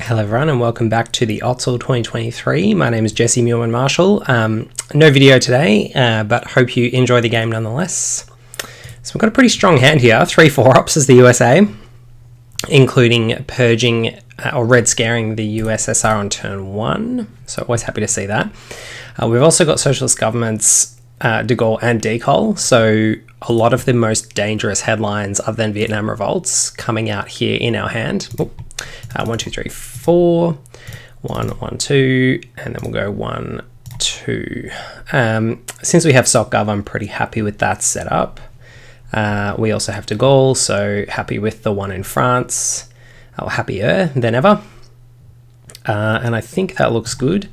Hello everyone and welcome back to the OTSL 2023. My name is Jesse Muirman-Marshall. No video today, but hope you enjoy the game nonetheless. So we've got a pretty strong hand here, 3 4-ops as the USA, including purging or red scaring the USSR on turn 1. So always happy to see that. We've also got socialist governments, de Gaulle and Decol, so a lot of the most dangerous headlines other than Vietnam revolts coming out here in our hand. 1, 2, 3, 4, 1, 1, 2, and then we'll go 1, 2. Since we have SOCGov, I'm pretty happy with that setup. We also have de Gaulle, so happy with the one in France, or happier than ever. And I think that looks good.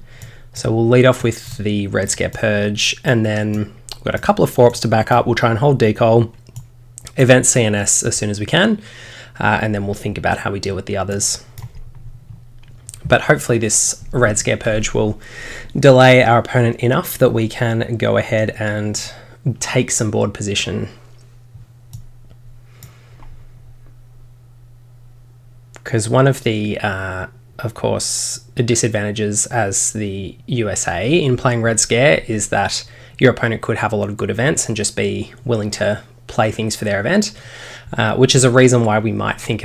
So we'll lead off with the Red Scare Purge, and then we've got a couple of 4-ops to back up. We'll try and hold Decol, event CNS as soon as we can, and then we'll think about how we deal with the others. But hopefully this Red Scare Purge will delay our opponent enough that we can go ahead and take some board position. Because one of the, of course, disadvantages as the USA in playing Red Scare is that your opponent could have a lot of good events and just be willing to play things for their event, which is a reason why we might think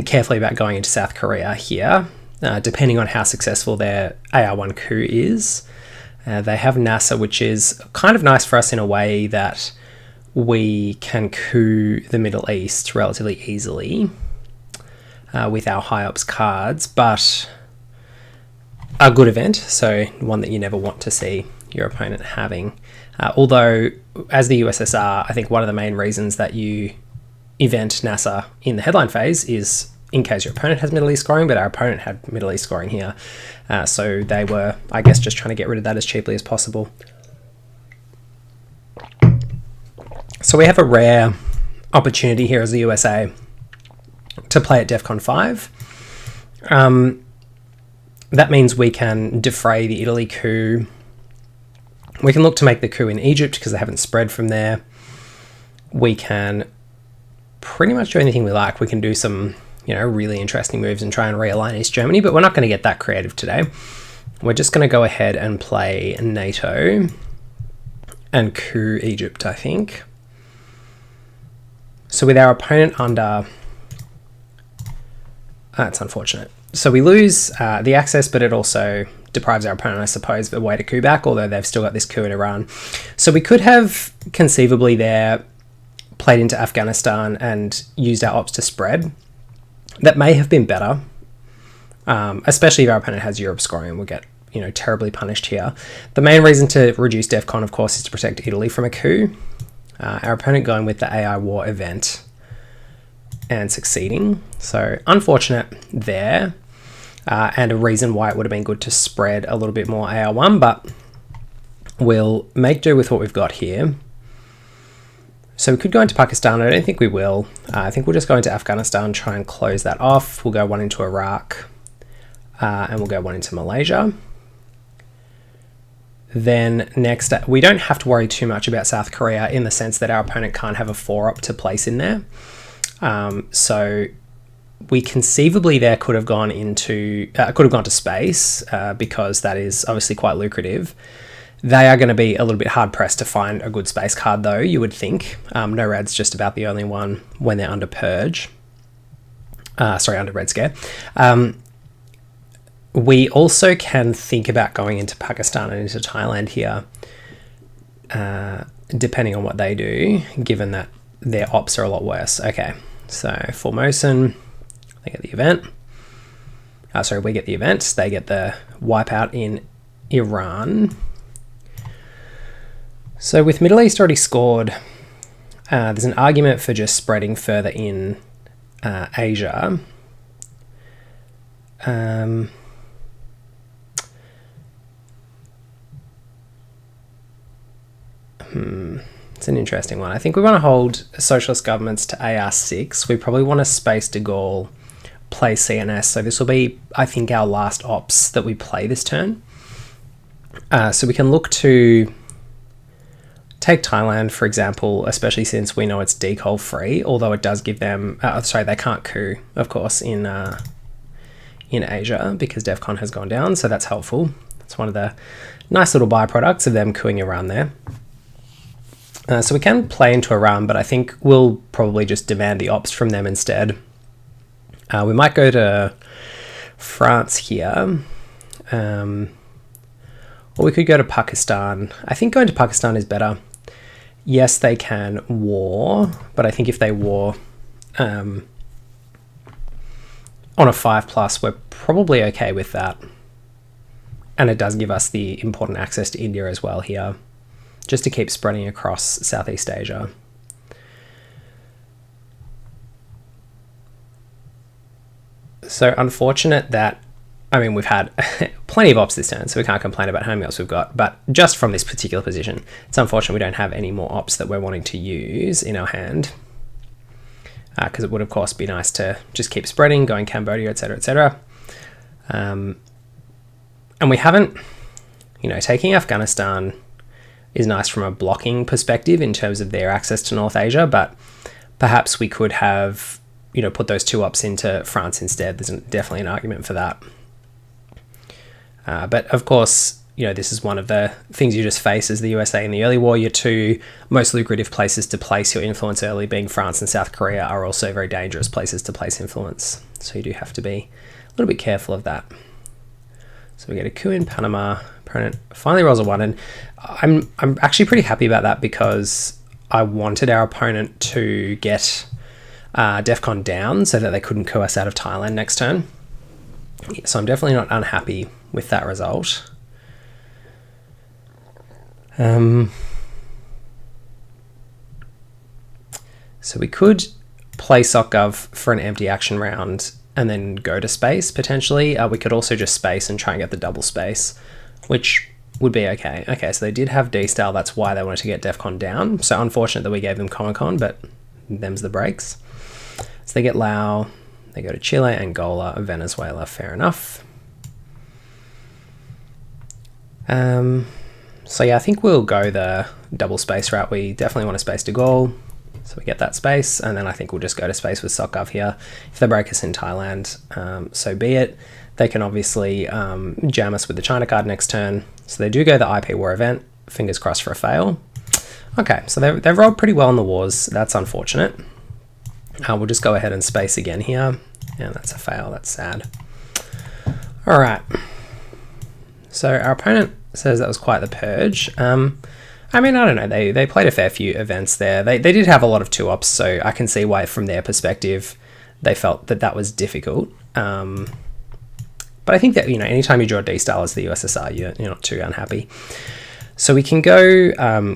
carefully about going into South Korea here, depending on how successful their AR1 coup is. They have NASA, which is kind of nice for us in a way that we can coup the Middle East relatively easily with our high ops cards, but a good event, so one that you never want to see your opponent having. Although, as the USSR, I think one of the main reasons that you event NASA in the headline phase is in case your opponent has Middle East scoring, but our opponent had Middle East scoring here. So they were, I guess, just trying to get rid of that as cheaply as possible. So we have a rare opportunity here as the USA to play at DEFCON 5. That means we can defray the Italy coup. We can look to make the coup in Egypt because they haven't spread from there. We can pretty much do anything we like. We can do some, really interesting moves and try and realign East Germany, but we're not going to get that creative today. We're just going to go ahead and play NATO and coup Egypt, I think. So with our opponent under... That's unfortunate. So we lose the access, but it also deprives our opponent, I suppose, of a way to coup back, although they've still got this coup in Iran. So we could have conceivably there played into Afghanistan and used our ops to spread. That may have been better, especially if our opponent has Europe scoring. We'll get, terribly punished here. The main reason to reduce DEFCON, of course, is to protect Italy from a coup. Our opponent going with the AI war event and succeeding. So unfortunate there. And a reason why it would have been good to spread a little bit more AR1, but we'll make do with what we've got here. So we could go into Pakistan. I don't think we will. I think we'll just go into Afghanistan, try and close that off. We'll go 1 into Iraq, and we'll go 1 into Malaysia. Then next, we don't have to worry too much about South Korea in the sense that our opponent can't have a 4-op to place in there. So we conceivably there could have gone to space because that is obviously quite lucrative. They are going to be a little bit hard pressed to find a good space card, though, you would think. NORAD's just about the only one when they're under Purge. Under Red Scare. We also can think about going into Pakistan and into Thailand here, depending on what they do, given that their ops are a lot worse. Okay, so Formosan, they get the event. We get the event. They get the wipeout in Iran. So with Middle East already scored, there's an argument for just spreading further in Asia. It's an interesting one. I think we want to hold socialist governments to AR6. We probably want to space de Gaulle, play CNS. So this will be, I think, our last ops that we play this turn. So we can look to take Thailand, for example, especially since we know it's decol free, although it does give them, they can't coup, of course, in in Asia because DEFCON has gone down, so that's helpful. It's one of the nice little byproducts of them cooing Iran there. So we can play into Iran, but I think we'll probably just demand the ops from them instead. We might go to France here. Or we could go to Pakistan. I think going to Pakistan is better. Yes, they can war, but I think if they war on a 5+, we're probably okay with that. And it does give us the important access to India as well here, just to keep spreading across Southeast Asia. So unfortunate that, I mean, we've had plenty of ops this turn, so we can't complain about how many ops we've got, but just from this particular position, it's unfortunate we don't have any more ops that we're wanting to use in our hand, because it would, of course, be nice to just keep spreading, going Cambodia, etc., etc. And we haven't, taking Afghanistan is nice from a blocking perspective in terms of their access to North Asia, but perhaps we could have, put those 2 ops into France instead. There's definitely an argument for that. But of course, this is one of the things you just face as the USA in the early war. Your 2 most lucrative places to place your influence early, being France and South Korea, are also very dangerous places to place influence. So you do have to be a little bit careful of that. So we get a coup in Panama. Opponent finally rolls a 1, and I'm actually pretty happy about that because I wanted our opponent to get DEFCON down so that they couldn't coup us out of Thailand next turn. So I'm definitely not unhappy with that result. So we could play SocGov for an empty action round and then go to space, potentially. We could also just space and try and get the double space, which would be okay. Okay, so they did have D-Style, that's why they wanted to get DEFCON down. So unfortunate that we gave them Comic-Con, but them's the breaks. So they get Laos, they go to Chile, Angola, Venezuela, fair enough. So yeah, I think we'll go the double space route. We definitely want to space de Gaulle, so we get that space, and then I think we'll just go to space with SocGov here. If they break us in Thailand, so be it. They can obviously jam us with the China card next turn. So they do go the IP war event. Fingers crossed for a fail. Okay, so they've rolled pretty well in the wars. That's unfortunate. We'll just go ahead and space again here. And that's a fail. That's sad. All right. So our opponent says that was quite the purge. I mean, I don't know. They played a fair few events there. They did have a lot of 2-ops, so I can see why, from their perspective, they felt that was difficult. But I think that, anytime you draw a D-Style as the USSR, you're not too unhappy. So we can go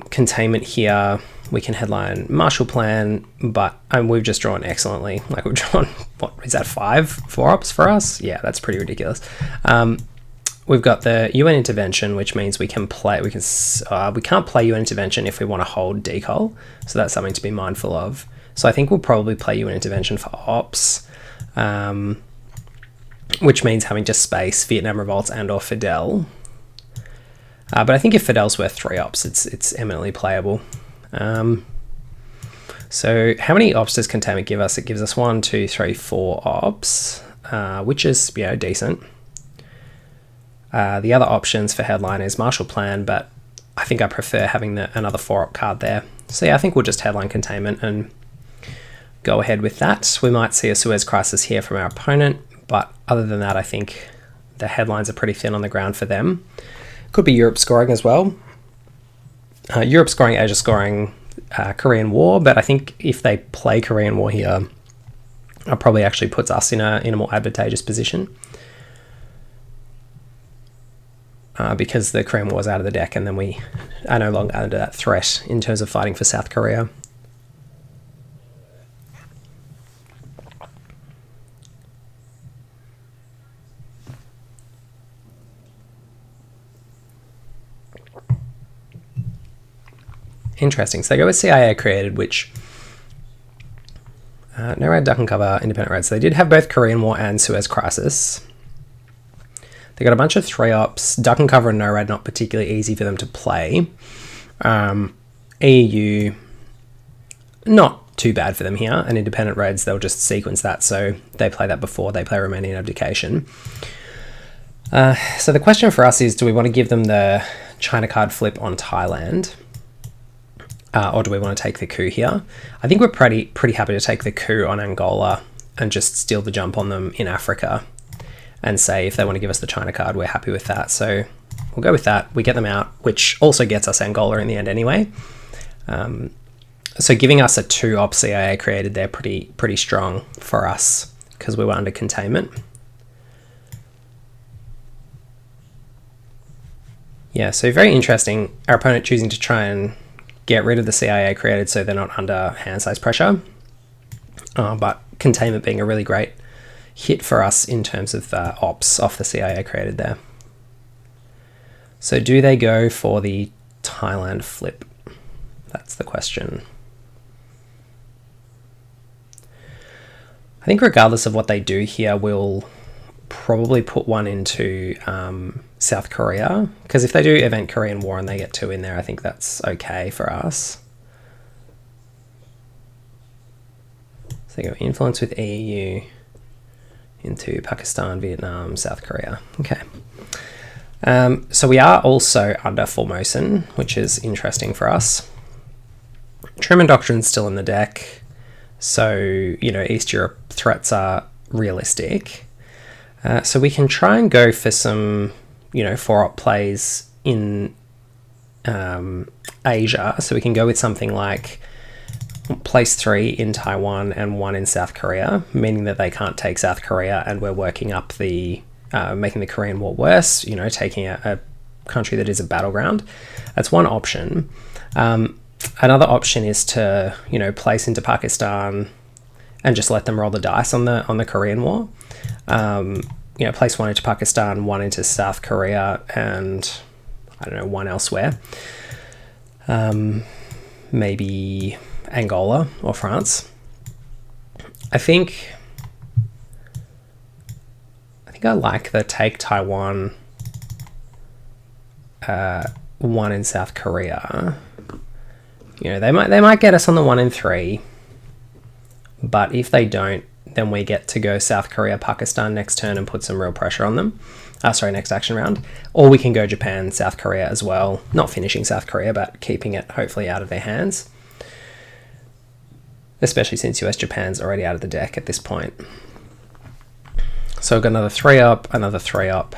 containment here. We can headline Marshall Plan, but we've just drawn excellently. Like, we've drawn, what is that, 4 ops for us? Yeah, that's pretty ridiculous. We've got the UN intervention, which means we can't play UN intervention if we want to hold decol. So that's something to be mindful of. So I think we'll probably play UN intervention for ops, which means having to space Vietnam revolts and or Fidel. But I think if Fidel's worth 3 ops, it's eminently playable. So how many ops does containment give us? It gives us 1, 2, 3, 4 ops, which is decent. The other options for headline is Marshall Plan, but I think I prefer having another 4-op card there. So yeah, I think we'll just headline containment and go ahead with that. We might see a Suez Crisis here from our opponent, but other than that, I think the headlines are pretty thin on the ground for them. Could be Europe scoring as well. Europe scoring, Asia scoring, Korean War, but I think if they play Korean War here, it probably actually puts us in a more advantageous position. Because the Korean War is out of the deck, and then we are no longer under that threat in terms of fighting for South Korea. Interesting. So they go with CIA created, which no red, duck and cover, independent red. So they did have both Korean War and Suez Crisis. They got a bunch of 3-ops. Duck and cover and no red, not particularly easy for them to play. EU, not too bad for them here. And independent reds, they'll just sequence that, so they play that before they play Romanian abdication. So the question for us is, do we want to give them the China card flip on Thailand? Or do we want to take the coup here? I think we're pretty happy to take the coup on Angola and just steal the jump on them in Africa and say if they want to give us the China card, we're happy with that. So we'll go with that. We get them out, which also gets us Angola in the end anyway. So giving us a 2-op CIA created there pretty strong for us because we were under containment. Yeah, so very interesting. Our opponent choosing to try and get rid of the CIA created so they're not under hand size pressure. But containment being a really great hit for us in terms of ops off the CIA created there. So do they go for the Thailand flip? That's the question. I think regardless of what they do here, we'll probably put one into South Korea, because if they do event Korean War and they get 2 in there, I think that's okay for us. So they go influence with EU into Pakistan, Vietnam, South Korea. Okay. So we are also under Formosan, which is interesting for us. Truman Doctrine's still in the deck, so, you know, East Europe threats are realistic. So we can try and go for some, you know, 4-op plays in Asia. So we can go with something like place 3 in Taiwan and 1 in South Korea, meaning that they can't take South Korea, and we're working up the, making the Korean War worse, you know, taking a country that is a battleground. That's one option. Another option is to, you know, place into Pakistan and just let them roll the dice on the Korean War. You know, place 1 into Pakistan, 1 into South Korea, and I don't know, 1 elsewhere. Maybe Angola or France. I think I like the take Taiwan, 1 in South Korea. You know, they might get us on the 1 in 3, but if they don't, then we get to go South Korea, Pakistan next turn and put some real pressure on them. Next action round. Or we can go Japan, South Korea as well. Not finishing South Korea, but keeping it hopefully out of their hands. Especially since US Japan's already out of the deck at this point. So we've got another 3-op, another 3-op,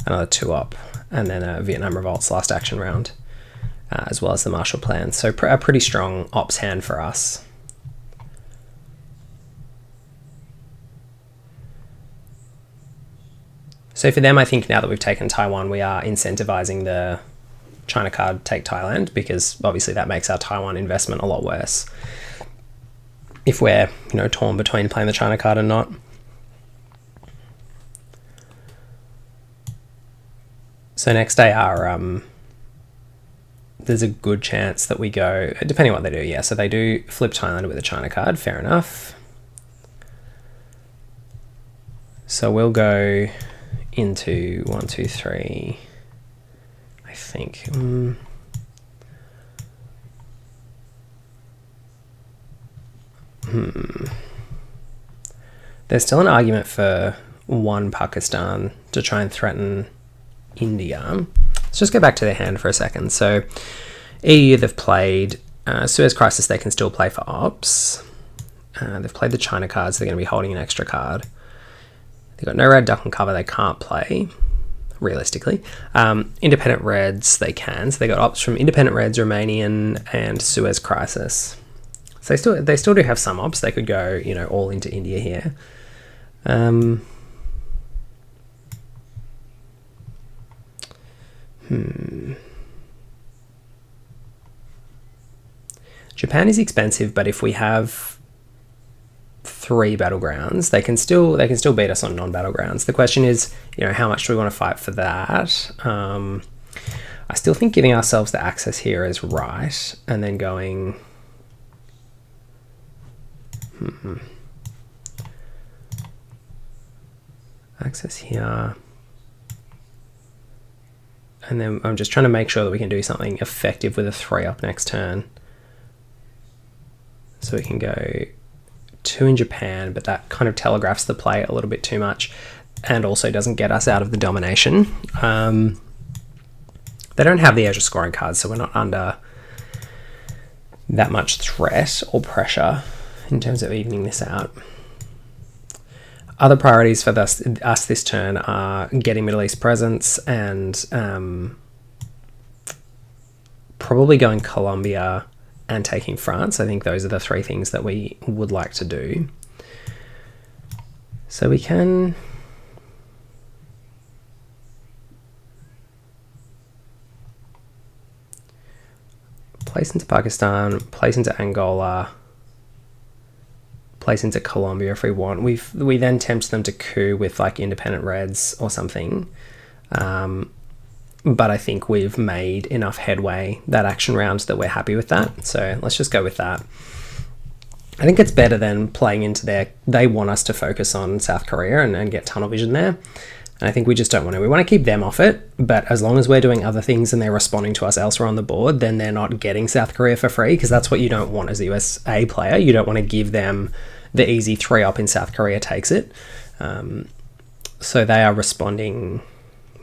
another 2-op, and then a Vietnam Revolt's last action round, as well as the Marshall Plan. So a pretty strong ops hand for us. So for them, I think now that we've taken Taiwan, we are incentivizing the China card take Thailand, because obviously that makes our Taiwan investment a lot worse if we're, you know, torn between playing the China card and not. So next day there's a good chance that we go, depending on what they do, yeah. So they do flip Thailand with a China card, fair enough. So we'll go into 1, 2, 3, I think. There's still an argument for 1 Pakistan to try and threaten India. Let's just go back to their hand for a second. So EU, they've played Suez Crisis, they can still play for ops. They've played the China cards, they're going to be holding an extra card. They've got no red, duck and cover, they can't play, realistically. Independent reds, they can. So they got ops from Independent Reds, Romanian, and Suez Crisis. So they still do have some ops. They could go, you know, all into India here. Japan is expensive, but if we have 3 battlegrounds, they can still beat us on non-battlegrounds. The question is, you know, how much do we want to fight for that? I still think giving ourselves the access here is right, and then going access here, and then I'm just trying to make sure that we can do something effective with a 3-up next turn. So we can go 2 in Japan, but that kind of telegraphs the play a little bit too much and also doesn't get us out of the domination. They don't have the Asia scoring cards, so we're not under that much threat or pressure in terms of evening this out. Other priorities for us this turn are getting Middle East presence and probably going Colombia and taking France. I think those are the 3 things that we would like to do. So we can place into Pakistan, place into Angola, place into Colombia if we want. We then tempt them to coup with like independent reds or something. But I think we've made enough headway that action round that we're happy with that. So let's just go with that. I think it's better than playing into they want us to focus on South Korea and get tunnel vision there. And I think we just don't want to. We want to keep them off it, but as long as we're doing other things and they're responding to us elsewhere on the board, then they're not getting South Korea for free, because that's what you don't want as a USA player. You don't want to give them the easy 3-up in South Korea takes it. So they are responding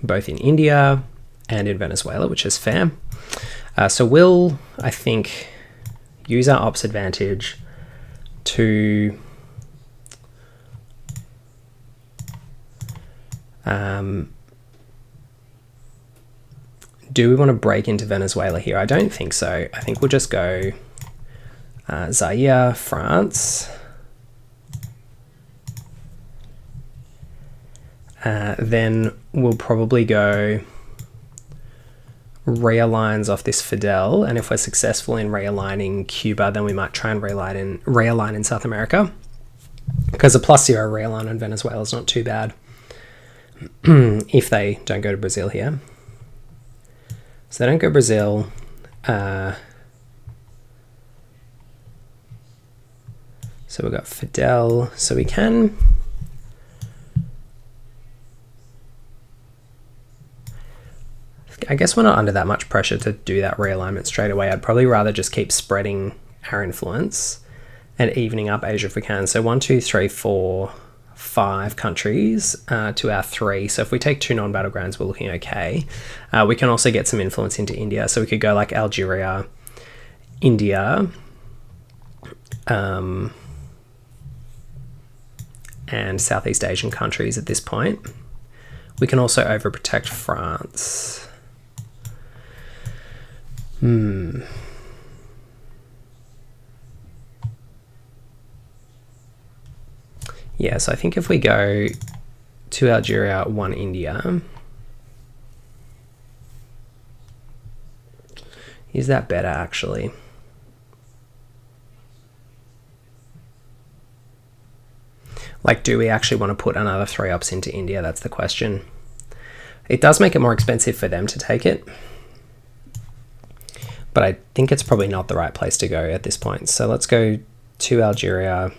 both in India and in Venezuela, which is fair. So we'll, I think, use our ops advantage to do we want to break into Venezuela here? I don't think so. I think we'll just go Zaire, France. Then we'll probably go realigns off this Fidel, and if we're successful in realigning Cuba, then we might try and realign in South America, because a +0 realign in Venezuela is not too bad if they don't go to Brazil here. So they don't go Brazil. So we've got Fidel, so we can I guess we're not under that much pressure to do that realignment straight away. I'd probably rather just keep spreading our influence and evening up Asia if we can. So 1, 2, 3, 4, 5 countries to our 3. So if we take 2 non-battlegrounds, we're looking okay. We can also get some influence into India. So we could go like Algeria, India, and Southeast Asian countries at this point. We can also overprotect France. Yeah, so I think if we go to Algeria, 1 India, is that better actually? Like, do we actually want to put another 3-ups into India? That's the question. It does make it more expensive for them to take it, but I think it's probably not the right place to go at this point. So let's go to Algeria.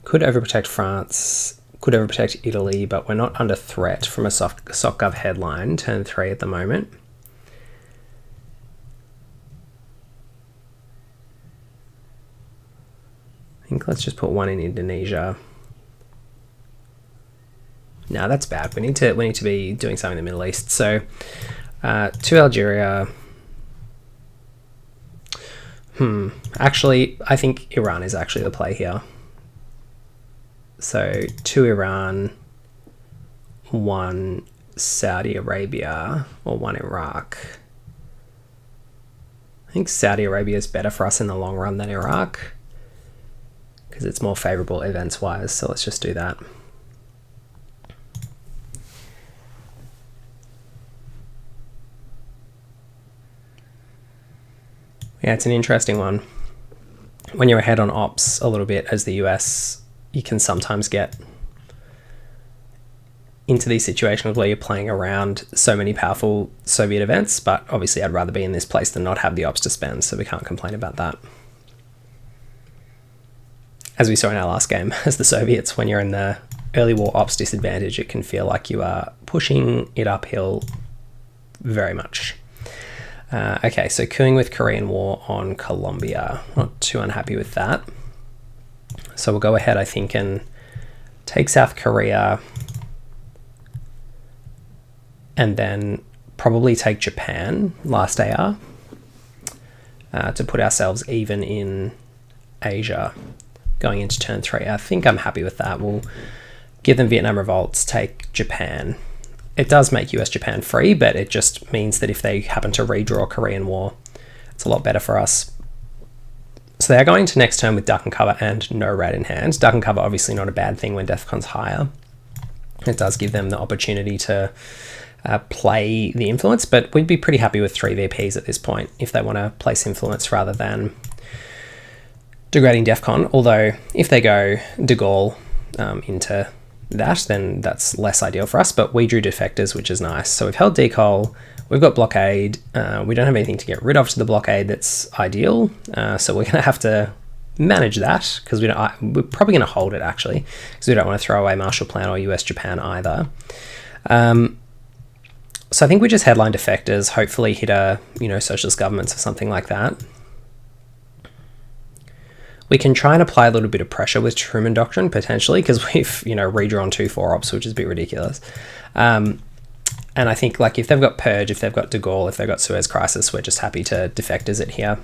Could overprotect France, could overprotect Italy, but we're not under threat from a SocGov headline, turn 3 at the moment. I think let's just put 1 in Indonesia. No, that's bad. We need to be doing something in the Middle East. So to Algeria. Actually, I think Iran is actually the play here. So 2 Iran, 1 Saudi Arabia, or 1 Iraq. I think Saudi Arabia is better for us in the long run than Iraq, because it's more favorable events-wise. So let's just do that. Yeah, it's an interesting one. When you're ahead on ops a little bit as the US, you can sometimes get into these situations where you're playing around so many powerful Soviet events, but obviously I'd rather be in this place than not have the ops to spend, so we can't complain about that. As we saw in our last game, as the Soviets, when you're in the early war ops disadvantage, it can feel like you are pushing it uphill very much. Okay, so cooing with Korean War on Colombia. Not too unhappy with that. So we'll go ahead, I think, and take South Korea, and then probably take Japan last AR to put ourselves even in Asia going into turn 3. I think I'm happy with that. We'll give them Vietnam revolts, take Japan. It does make US-Japan free, but it just means that if they happen to redraw Korean War, it's a lot better for us. So they're going to next turn with Duck and Cover and no rat in hand. Duck and Cover obviously not a bad thing when Defcon's higher. It does give them the opportunity to play the influence, but we'd be pretty happy with 3 VPs at this point if they want to place influence rather than degrading Defcon. Although if they go De Gaulle into that, then that's less ideal for us, but we drew defectors, which is nice. So we've held Decol, we've got blockade, we don't have anything to get rid of to the blockade that's ideal, so we're going to have to manage that, because we're probably going to hold it actually, because we don't want to throw away Marshall Plan or US-Japan either. So I think we just headline defectors, hopefully hit a, socialist governments or something like that. We can try and apply a little bit of pressure with Truman Doctrine, potentially, because we've, redrawn 2 4-ops, which is a bit ridiculous. And I think, if they've got Purge, if they've got De Gaulle, if they've got Suez Crisis, we're just happy to defectors it here.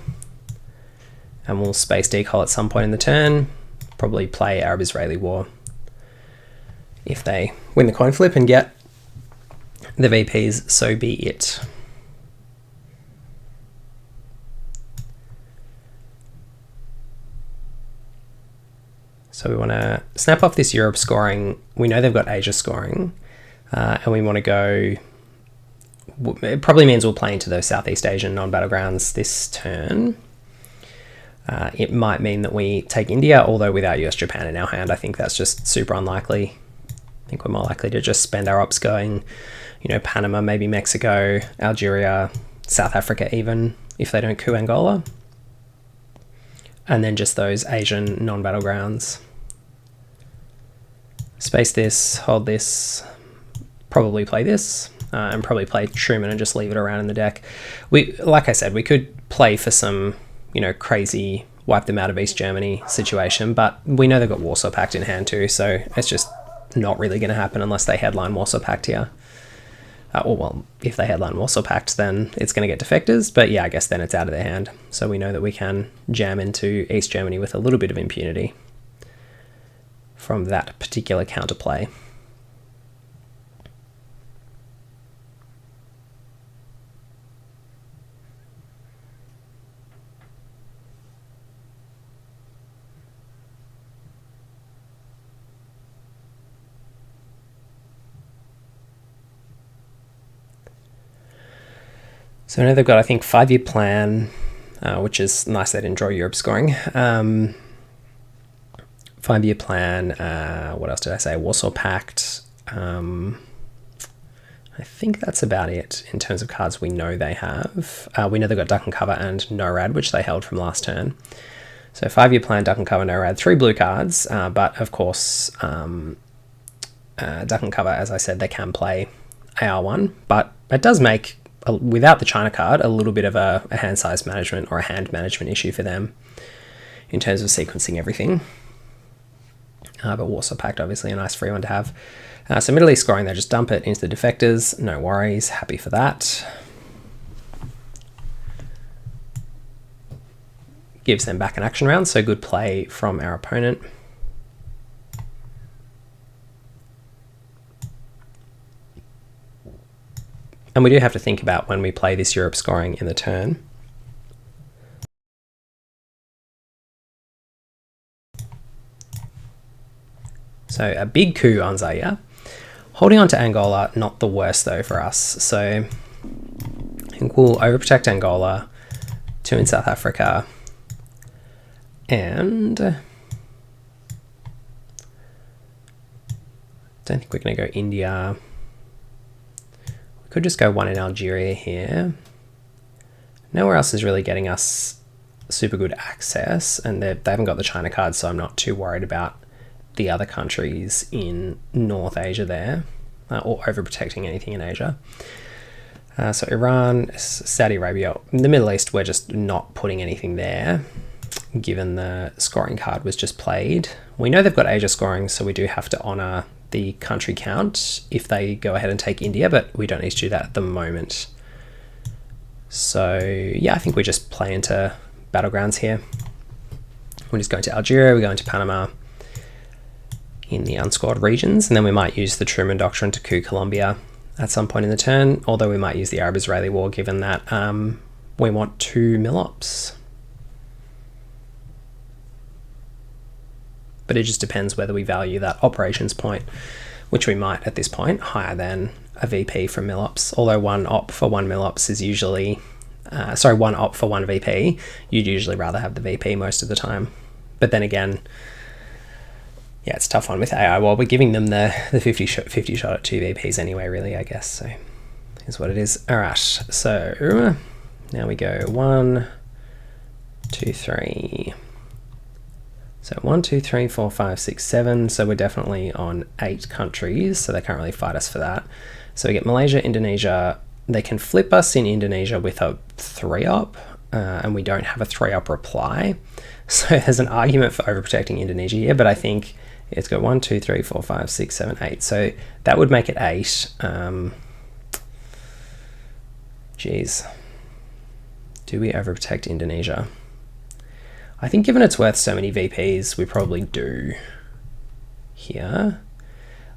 And we'll space Decol at some point in the turn, probably play Arab-Israeli War. If they win the coin flip and get the VPs, so be it. So we want to snap off this Europe scoring. We know they've got Asia scoring, and we want to go. It probably means we'll play into those Southeast Asian non-battlegrounds this turn. It might mean that we take India, although without US-Japan in our hand, I think that's just super unlikely. I think we're more likely to just spend our ops going, Panama, maybe Mexico, Algeria, South Africa even, if they don't coup Angola. And then just those Asian non-battlegrounds. Space this, hold this, probably play this, and probably play Truman and just leave it around in the deck. Like I said, we could play for some, crazy wipe them out of East Germany situation, but we know they've got Warsaw Pact in hand too, so it's just not really going to happen unless they headline Warsaw Pact here. If they headline Warsaw Pact, then it's going to get defectors, but yeah, I guess then it's out of their hand. So we know that we can jam into East Germany with a little bit of impunity from that particular counterplay. So I know they've got, I think, 5-year plan, which is nice they didn't draw Europe scoring. 5-year plan, what else did I say? Warsaw Pact. I think that's about it in terms of cards we know they have. We know they've got Duck and Cover and NORAD, which they held from last turn. So 5-year plan, Duck and Cover, NORAD, 3 blue cards, but of course, Duck and Cover, as I said, they can play AR1, but it does make, without the China card, a little bit of a hand size management or a hand management issue for them in terms of sequencing everything. But Warsaw Pact, obviously a nice free one to have. So Middle East scoring, they just dump it into the defectors. No worries, happy for that. Gives them back an action round, so good play from our opponent. And we do have to think about when we play this Europe scoring in the turn. So a big coup on Zaire. Holding on to Angola, not the worst though for us. So I think we'll overprotect Angola, 2 in South Africa, and don't think we're going to go India. We could just go 1 in Algeria here. Nowhere else is really getting us super good access, and they haven't got the China card, so I'm not too worried about the other countries in North Asia there, or overprotecting anything in Asia. So Iran, Saudi Arabia, in the Middle East, we're just not putting anything there, given the scoring card was just played. We know they've got Asia scoring, so we do have to honour the country count if they go ahead and take India, but we don't need to do that at the moment. So yeah, I think we just play into battlegrounds here. We're just going to Algeria, we're going to Panama in the unscored regions, and then we might use the Truman Doctrine to coup Colombia at some point in the turn, although we might use the Arab-Israeli War given that we want 2 mil-ops. But it just depends whether we value that operations point, which we might at this point, higher than a VP from mil-ops, although 1 op for 1 mil-ops is usually, 1 op for 1 VP, you'd usually rather have the VP most of the time. But then again, yeah, it's a tough one with AI. Well, we're giving them the 50 shot at 2 VPs anyway, really, I guess. So here's what it is. All right, so now we go 1, 2, 3. So 1, 2, 3, 4, 5, 6, 7. So we're definitely on 8 countries, so they can't really fight us for that. So we get Malaysia, Indonesia. They can flip us in Indonesia with a 3-op, and we don't have a 3-op reply. So there's an argument for overprotecting Indonesia here, but I think it's got 1, 2, 3, 4, 5, 6, 7, 8. So that would make it 8. Geez. Do we overprotect Indonesia? I think given it's worth so many VPs, we probably do here.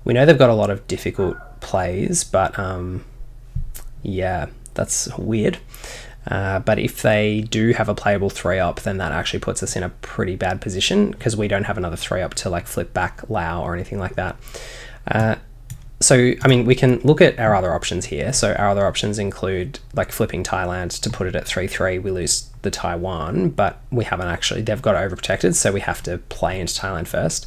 We know they've got a lot of difficult plays, but yeah, that's weird. But if they do have a playable 3-op, then that actually puts us in a pretty bad position because we don't have another 3-op to like flip back Lao or anything like that. So, I mean, we can look at our other options here. So our other options include like flipping Thailand to put it at 3-3. We lose the Taiwan, but we haven't actually, they've got overprotected, so we have to play into Thailand first.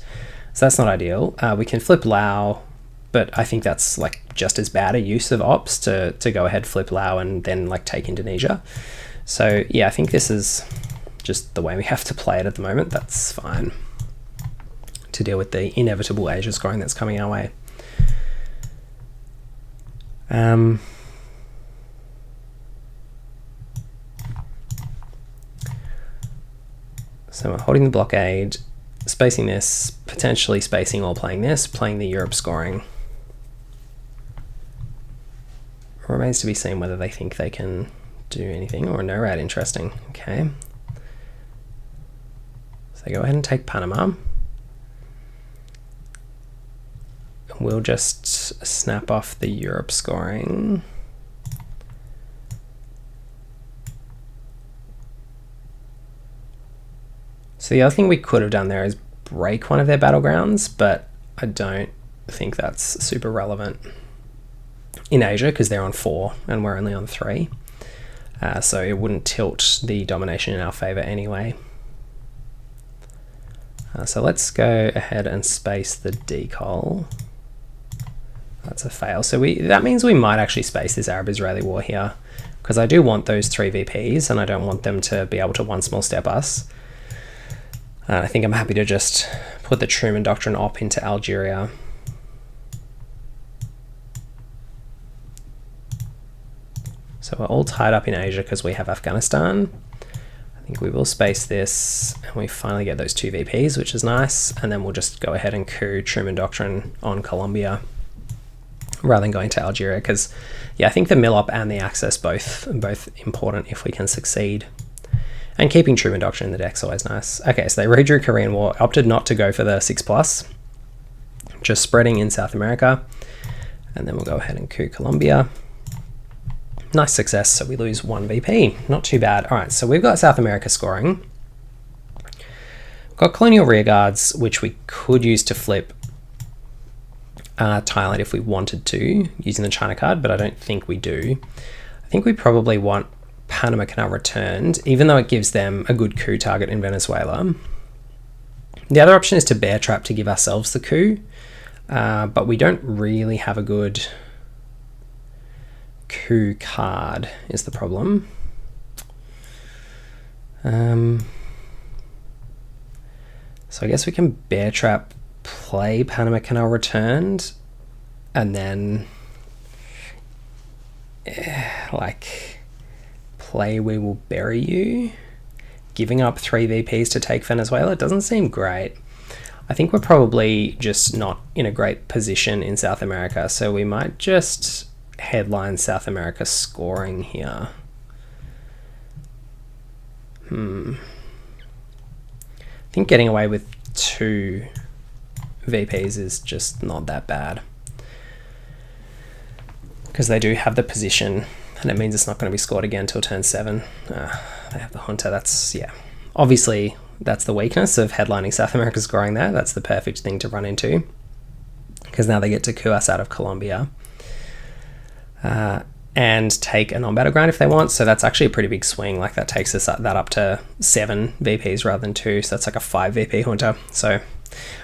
So that's not ideal. We can flip Lao, but I think that's like just as bad a use of ops to go ahead, flip Lao, and then like take Indonesia. So yeah, I think this is just the way we have to play it at the moment. That's fine to deal with the inevitable Asia scoring that's coming our way. So we're holding the blockade, spacing this, potentially spacing or playing this, playing the Europe scoring. Remains to be seen whether they think they can do anything or no rat. Interesting. Okay. So go ahead and take Panama. We'll just snap off the Europe scoring. So the other thing we could have done there is break one of their battlegrounds, but I don't think that's super relevant in Asia because they're on 4 and we're only on 3. So it wouldn't tilt the domination in our favor anyway. So let's go ahead and space the decol. That's a fail. So that means we might actually space this Arab-Israeli war here because I do want those 3 VPs and I don't want them to be able to one small step us. I think I'm happy to just put the Truman Doctrine op into Algeria. So we're all tied up in Asia because we have Afghanistan. I think we will space this and we finally get those 2 VPs, which is nice. And then we'll just go ahead and coup Truman Doctrine on Colombia rather than going to Algeria because, yeah, I think the mil-op and the access both important if we can succeed. And keeping Truman Doctrine in the deck's always nice. Okay, so they redrew Korean War, opted not to go for the 6+, just spreading in South America. And then we'll go ahead and coup Colombia. Nice success, so we lose 1 VP. Not too bad. All right, so we've got South America scoring. We've got colonial rearguards, which we could use to flip Thailand if we wanted to, using the China card, but I don't think we do. I think we probably want Panama Canal returned, even though it gives them a good coup target in Venezuela. The other option is to bear trap to give ourselves the coup, but we don't really have a good coup card is the problem. So I guess we can bear trap, play, Panama Canal returned, and then like, play we will bury you. Giving up 3 VPs to take Venezuela doesn't seem great. I think we're probably just not in a great position in South America, so we might just headline South America scoring here. I think getting away with 2 VPs is just not that bad, because they do have the position, and it means it's not going to be scored again till turn 7. They have the Hunter. That's, yeah, obviously that's the weakness of headlining South America scoring there. That's the perfect thing to run into, because now they get to coup us out of Colombia and take a non-battleground if they want. So that's actually a pretty big swing. Like, that takes us up to 7 VPs rather than 2. So that's like a 5 VP Hunter. So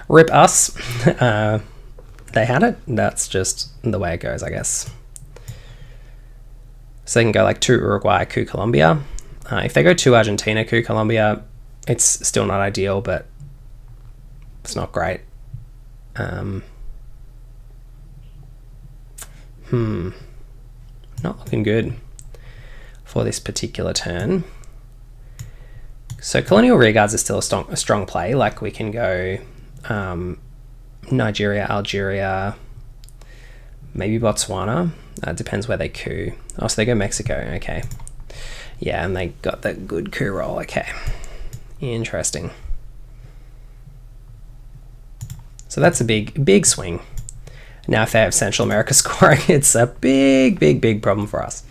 rip us. They had it. That's just the way it goes, I guess. So they can go like 2 Uruguay, coup Colombia. If they go 2 Argentina, coup Colombia, it's still not ideal, but it's not great. Not looking good for this particular turn. So Colonial Rearguards is still a strong play. Like, we can go Nigeria, Algeria, maybe Botswana. Depends where they coup. Oh, so they go Mexico. Okay. Yeah, and they got that good coup roll. Okay. Interesting. So that's a big swing. Now, if they have Central America scoring, it's a big problem for us.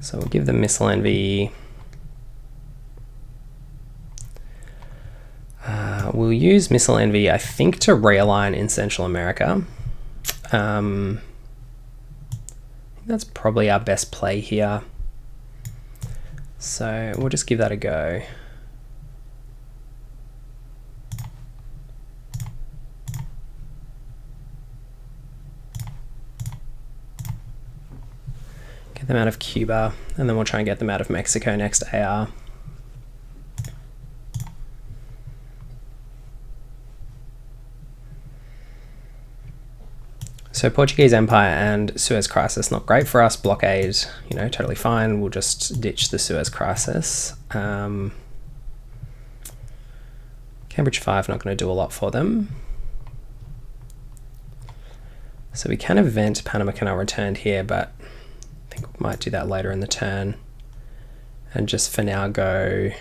So we'll give them Missile Envy. We'll use Missile Envy, I think, to realign in Central America. I think that's probably our best play here. So we'll just give that a go. Get them out of Cuba, and then we'll try and get them out of Mexico next AR. So Portuguese Empire and Suez Crisis, not great for us. Blockade, you know, totally fine. We'll just ditch the Suez Crisis. Cambridge 5, not going to do a lot for them. So we can event Panama Canal returned here, but I think we might do that later in the turn. And just for now go...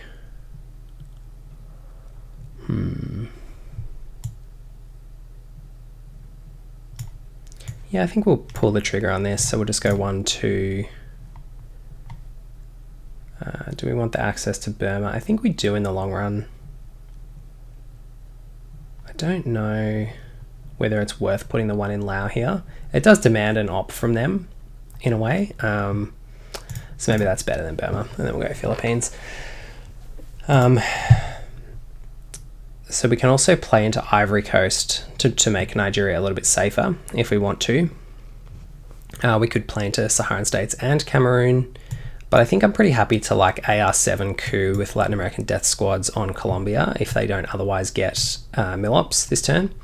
Yeah, I think we'll pull the trigger on this. So we'll just go 1, 2. Do we want the access to Burma? I think we do in the long run. I don't know whether it's worth putting the one in Laos here. It does demand an op from them, in a way. So maybe that's better than Burma. And then we'll go Philippines. So we can also play into Ivory Coast to make Nigeria a little bit safer if we want to. We could play into Saharan states and Cameroon, but I think I'm pretty happy to like AR7 coup with Latin American death squads on Colombia if they don't otherwise get Milops this turn.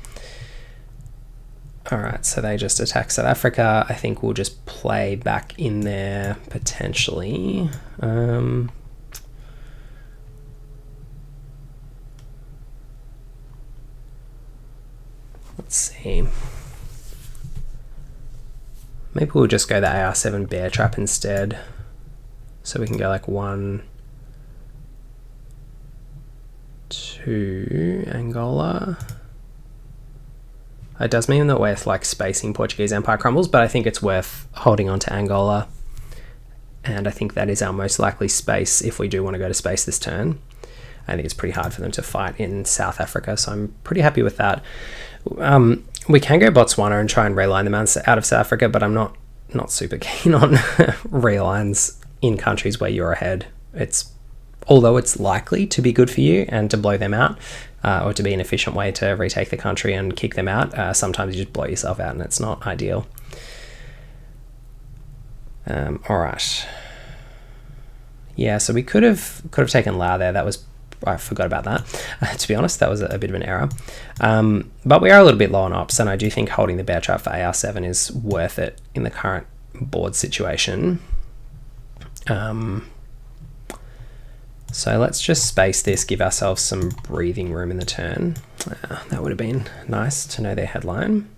Alright, so they just attack South Africa. I think we'll just play back in there potentially. Let's see. Maybe we'll just go the AR7 bear trap instead. So we can go like 1, 2, Angola. It does mean that we're like spacing Portuguese Empire crumbles, but I think it's worth holding on to Angola. And I think that is our most likely space if we do want to go to space this turn. I think it's pretty hard for them to fight in South Africa, so I'm pretty happy with that. We can go Botswana and try and realign them out of South Africa, but I'm not super keen on realigns in countries where you're ahead. Although it's likely to be good for you and to blow them out, or to be an efficient way to retake the country and kick them out, sometimes you just blow yourself out and it's not ideal. All right. Yeah, so we could have taken Laos there. That was I forgot about that. To be honest, that was a bit of an error. But we are a little bit low on ops, and I do think holding the bear trap for AR7 is worth it in the current board situation. So let's just space this, give ourselves some breathing room in the turn. That would have been nice to know their headline.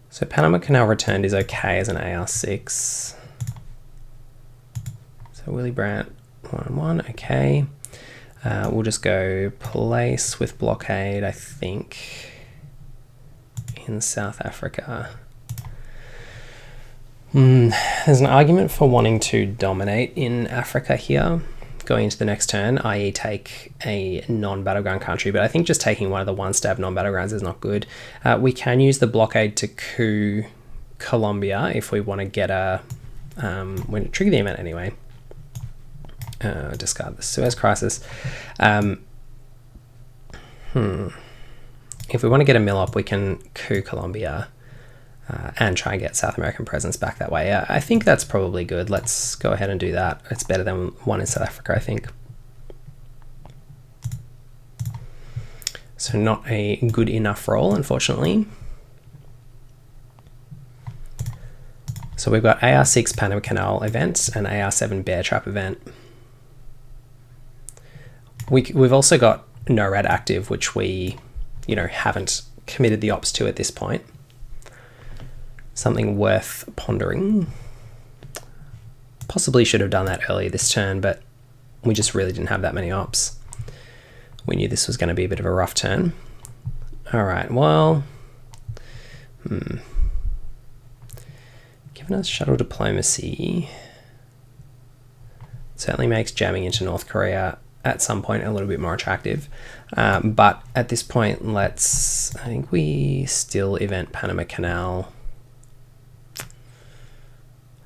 So Panama Canal returned is okay as an AR6. So Willie Brandt 1-1, okay. We'll just go place with blockade, I think, in South Africa. There's an argument for wanting to dominate in Africa here, going into the next turn, i.e. take a non-battleground country, but I think just taking one of the one-stab non-battlegrounds is not good. We can use the blockade to coup Colombia if we want to get a... we're to trigger the event anyway. Discard the Suez Crisis. If we want to get a mill up, we can coup Colombia and try and get South American presence back that way. I think that's probably good. Let's go ahead and do that. It's better than one in South Africa, I think. So not a good enough roll, unfortunately. So we've got AR6 Panama Canal event and AR7 Bear Trap event. We've also got NORAD active, which we, haven't committed the ops to at this point. Something worth pondering. Possibly should have done that earlier this turn, but we just really didn't have that many ops. We knew this was going to be a bit of a rough turn. All right, well, given us shuttle diplomacy, it certainly makes jamming into North Korea at some point a little bit more attractive. But at this point, I think we still event Panama Canal.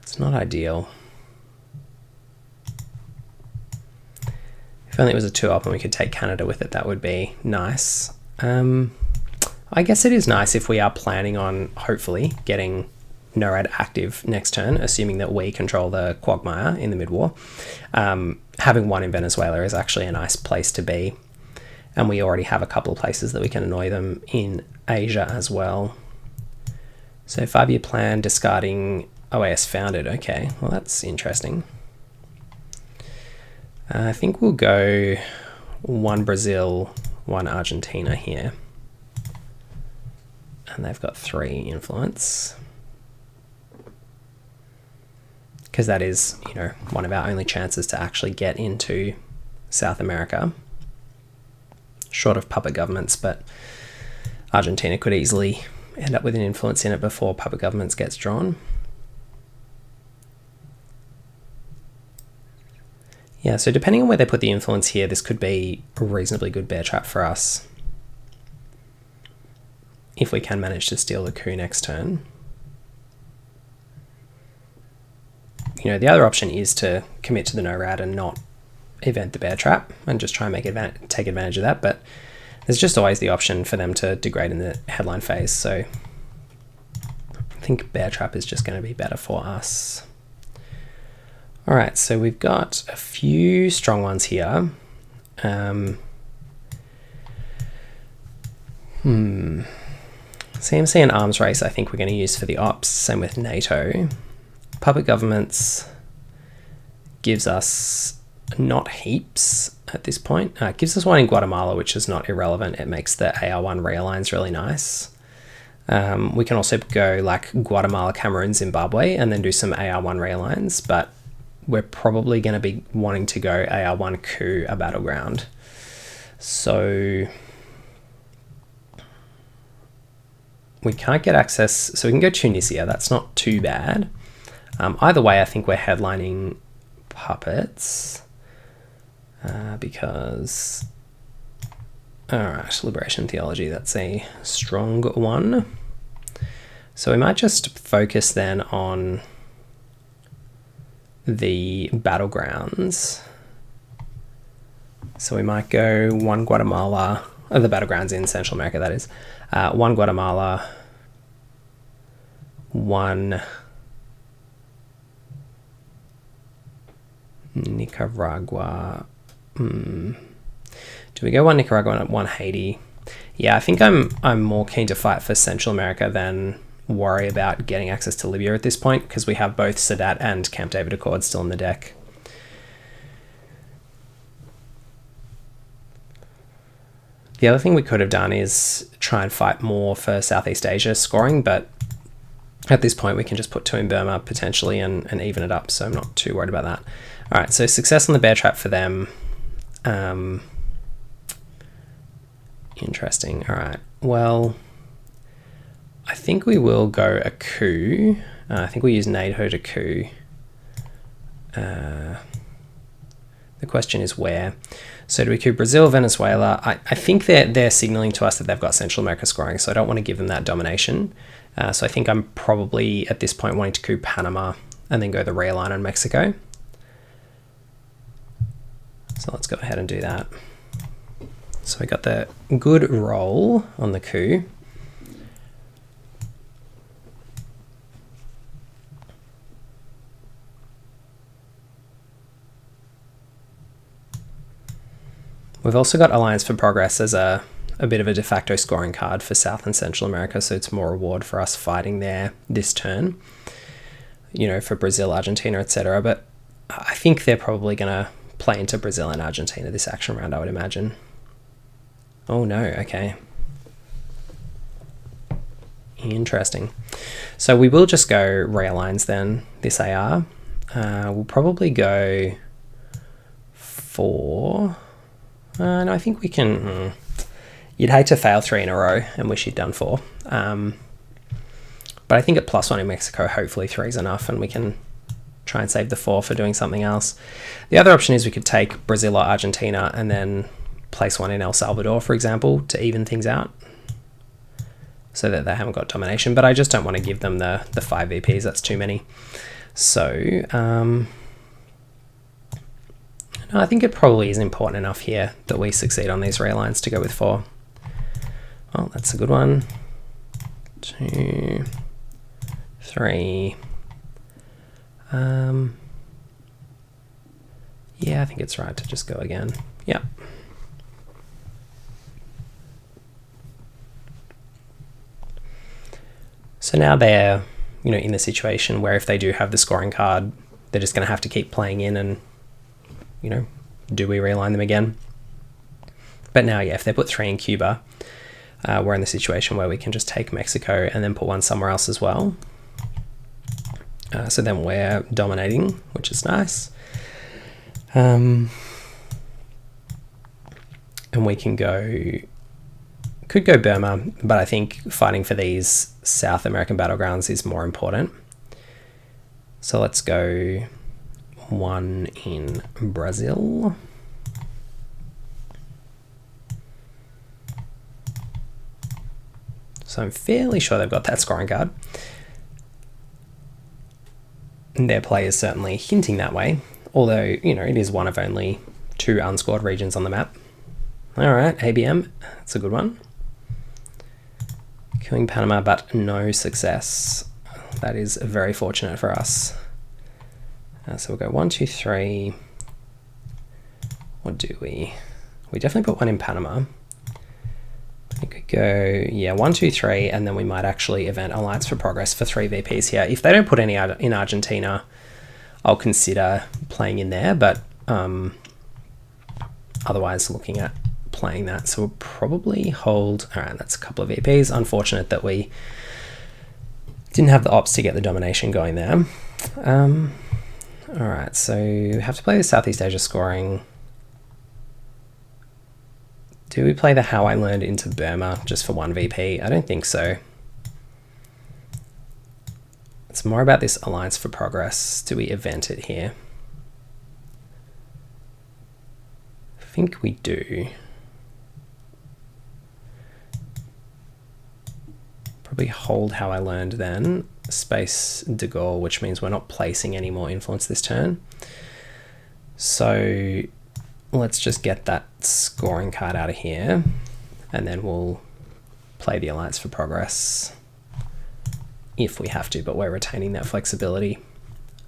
It's not ideal. If only it was a 2-up and we could take Canada with it, that would be nice. I guess it is nice if we are planning on hopefully getting NORAD active next turn, assuming that we control the quagmire in the mid-war. Having one in Venezuela is actually a nice place to be, and we already have a couple of places that we can annoy them in Asia as well. So 5-year plan, discarding OAS founded. Okay, well that's interesting. I think we'll go 1 Brazil, 1 Argentina here. And they've got 3 influence. Because that is, one of our only chances to actually get into South America. Short of puppet governments, but Argentina could easily end up with an influence in it before puppet governments gets drawn. Yeah, so depending on where they put the influence here, this could be a reasonably good bear trap for us. If we can manage to steal the coup next turn. The other option is to commit to the NORAD and not event the bear trap and just try and take advantage of that, but there's just always the option for them to degrade in the headline phase, so I think bear trap is just going to be better for us. Alright, so we've got a few strong ones here. CMC and arms race I think we're going to use for the ops, same with NATO. Puppet governments gives us not heaps at this point. It gives us one in Guatemala, which is not irrelevant. It makes the AR1 realigns really nice. We can also go like Guatemala, Cameroon, Zimbabwe, and then do some AR1 realigns, but we're probably going to be wanting to go AR1 coup a battleground. So we can't get access, so we can go Tunisia. That's not too bad. Either way, I think we're headlining puppets because, all right, liberation theology, that's a strong one. So we might just focus then on the battlegrounds. So we might go 1 Guatemala, the battlegrounds in Central America, that is. 1 Guatemala, 1 Nicaragua. Do we go 1 Nicaragua and 1 Haiti? Yeah, I think I'm more keen to fight for Central America than worry about getting access to Libya at this point, because we have both Sadat and Camp David Accord still in the deck. The other thing we could have done is try and fight more for Southeast Asia scoring, but at this point we can just put 2 in Burma potentially and even it up, so I'm not too worried about that. All right, so success on the bear trap for them. Interesting. All right, well, I think we will go a coup. I think we use NATO to coup. The question is where. So do we coup Brazil, Venezuela? I think they're signaling to us that they've got Central America scoring, so I don't want to give them that domination. So I think I'm probably at this point wanting to coup Panama and then go the realign on Mexico. So let's go ahead and do that. So we got the good roll on the coup. We've also got Alliance for Progress as a bit of a de facto scoring card for South and Central America, so it's more reward for us fighting there this turn, you know, for Brazil, Argentina, etc. But I think they're probably going to play into Brazil and Argentina this action round, I would imagine. Oh no, okay. Interesting. So we will just go realigns then, this AR. We'll probably go 4... no, I think we can... You'd hate to fail 3 in a row and wish you'd done 4. But I think at +1 in Mexico, hopefully 3 is enough and we can try and save the 4 for doing something else. The other option is we could take Brazil or Argentina and then place 1 in El Salvador, for example, to even things out so that they haven't got domination. But I just don't want to give them the 5 VPs. That's too many. So... no, I think it probably is important enough here that we succeed on these realigns to go with 4. Well, that's a good one. 2, 3. Yeah, I think it's right to just go again. Yeah. So now they're, you know, in the situation where if they do have the scoring card, they're just going to have to keep playing in and, you know, do we realign them again? But now, yeah, if they put 3 in Cuba, we're in the situation where we can just take Mexico and then put 1 somewhere else as well. So then we're dominating, which is nice. And we can could go Burma, but I think fighting for these South American battlegrounds is more important. So let's go 1 in Brazil. So I'm fairly sure they've got that scoring card. And their play is certainly hinting that way, although, you know, it is one of only 2 unscored regions on the map. All right, ABM, that's a good one. Killing Panama, but no success. That is very fortunate for us. So we'll go 1, 2, 3. What do we? We definitely put 1 in Panama. I think we go, yeah, 1, 2, 3, and then we might actually event Alliance for Progress for 3 VPs here. If they don't put any in Argentina, I'll consider playing in there, but otherwise looking at playing that. So we'll probably hold, all right, that's a couple of VPs. Unfortunate that we didn't have the ops to get the domination going there. All right, so we have to play the Southeast Asia scoring. Do we play the How I Learned into Burma just for 1 VP? I don't think so. It's more about this Alliance for Progress. Do we event it here? I think we do. Probably hold How I Learned then. Space de Gaulle, which means we're not placing any more influence this turn. So let's just get that scoring card out of here. and then we'll play the Alliance for Progress if we have to, but we're retaining that flexibility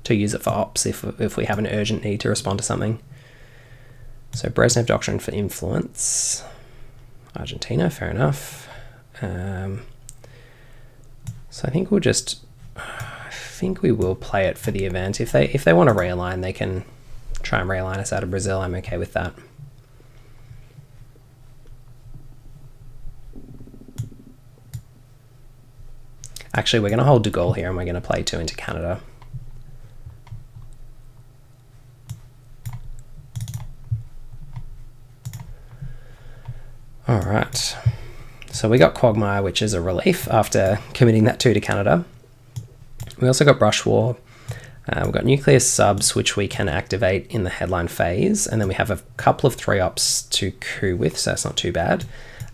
to use it for ops if we have an urgent need to respond to something. So Brezhnev Doctrine for influence. Argentina, fair enough. So I think we will play it for the event. If they want to realign, they can try and realign us out of Brazil. I'm okay with that. Actually, we're going to hold de Gaulle here and we're going to play 2 into Canada. All right. So we got Quagmire, which is a relief after committing that 2 to Canada. We also got Brush War. We've got nuclear subs, which we can activate in the headline phase. And then we have a couple of 3-ops to coup with, so that's not too bad.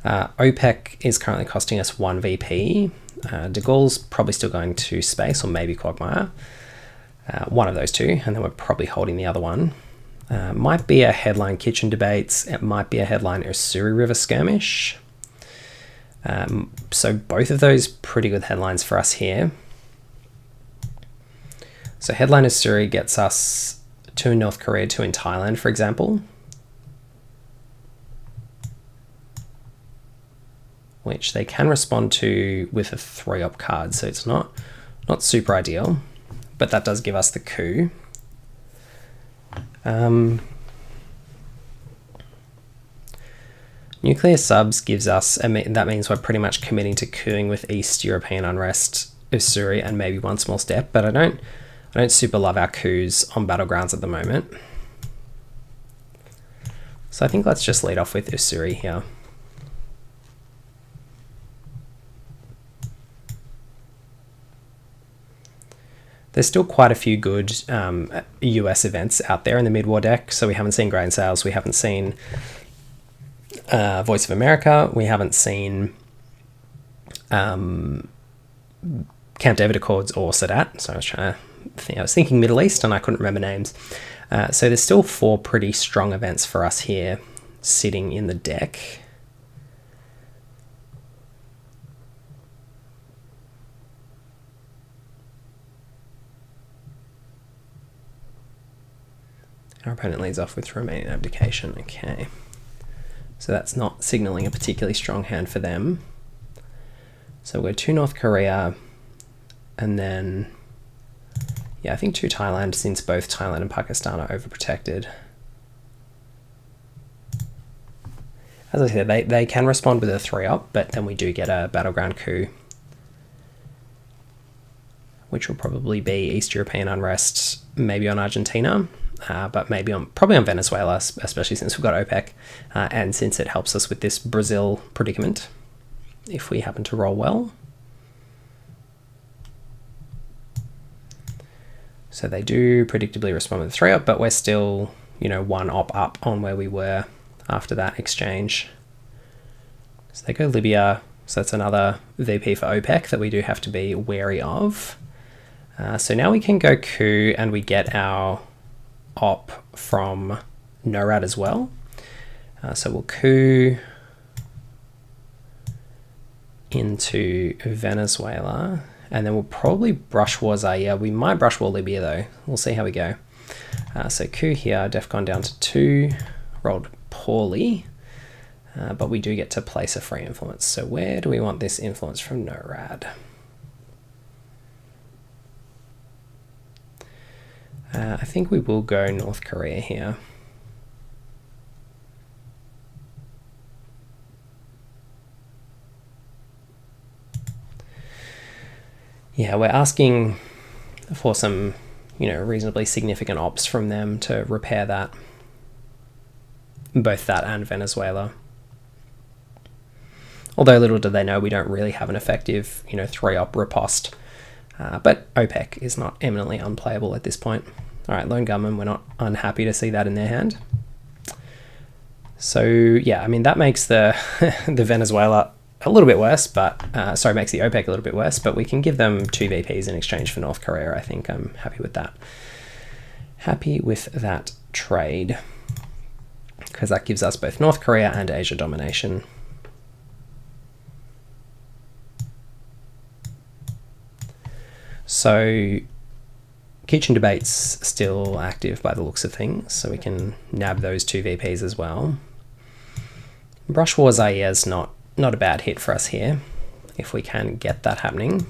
OPEC is currently costing us 1 VP. De Gaulle's probably still going to space, or maybe Quagmire. One of those two, and then we're probably holding the other one. Might be a headline Kitchen Debates. It might be a headline Ussuri River Skirmish. So both of those pretty good headlines for us here. So headline Ussuri gets us 2 in North Korea, 2 in Thailand, for example. Which they can respond to with a 3-op card, so it's not super ideal, but that does give us the coup. Nuclear subs gives us, that means we're pretty much committing to coupping with East European unrest, Ussuri, and maybe one small step, but I don't super love our coups on battlegrounds at the moment. So I think let's just lead off with Ussuri here. There's still quite a few good US events out there in the mid-war deck. So we haven't seen Grain Sales, we haven't seen Voice of America, we haven't seen Camp David Accords or Sadat. So I was thinking Middle East and I couldn't remember names. So there's still 4 pretty strong events for us here sitting in the deck. Our opponent leads off with Romanian Abdication. Okay. So that's not signaling a particularly strong hand for them. So we're 2 North Korea, and then, yeah, I think 2 Thailand, since both Thailand and Pakistan are overprotected. As I said, they can respond with a 3-op, but then we do get a battleground coup, which will probably be East European unrest, maybe on Argentina. But probably on Venezuela, especially since we've got OPEC, and since it helps us with this Brazil predicament, if we happen to roll well. So they do predictably respond with a 3-op, but we're still, 1 op up on where we were after that exchange. So they go Libya, so that's another VP for OPEC that we do have to be wary of. So now we can go coup, and we get our op from NORAD as well. So we'll coup into Venezuela, and then we'll probably brush war Zaire. We might brush war Libya though. We'll see how we go. So coup here, DEFCON down to 2, rolled poorly, but we do get to place a free influence. So where do we want this influence from NORAD? I think we will go North Korea here. Yeah, we're asking for some, reasonably significant ops from them to repair that. Both that and Venezuela. Although little do they know, we don't really have an effective, 3-op riposte. But OPEC is not eminently unplayable at this point. All right, Lone Gunman, we're not unhappy to see that in their hand. So yeah, that makes the the Venezuela a little bit worse, but makes the OPEC a little bit worse, but we can give them 2 VPs in exchange for North Korea. I think I'm happy with that. Happy with that trade, because that gives us both North Korea and Asia domination. So kitchen debate's still active by the looks of things, so we can nab those 2 VPs as well. Brush War Zaire's not a bad hit for us here, if we can get that happening.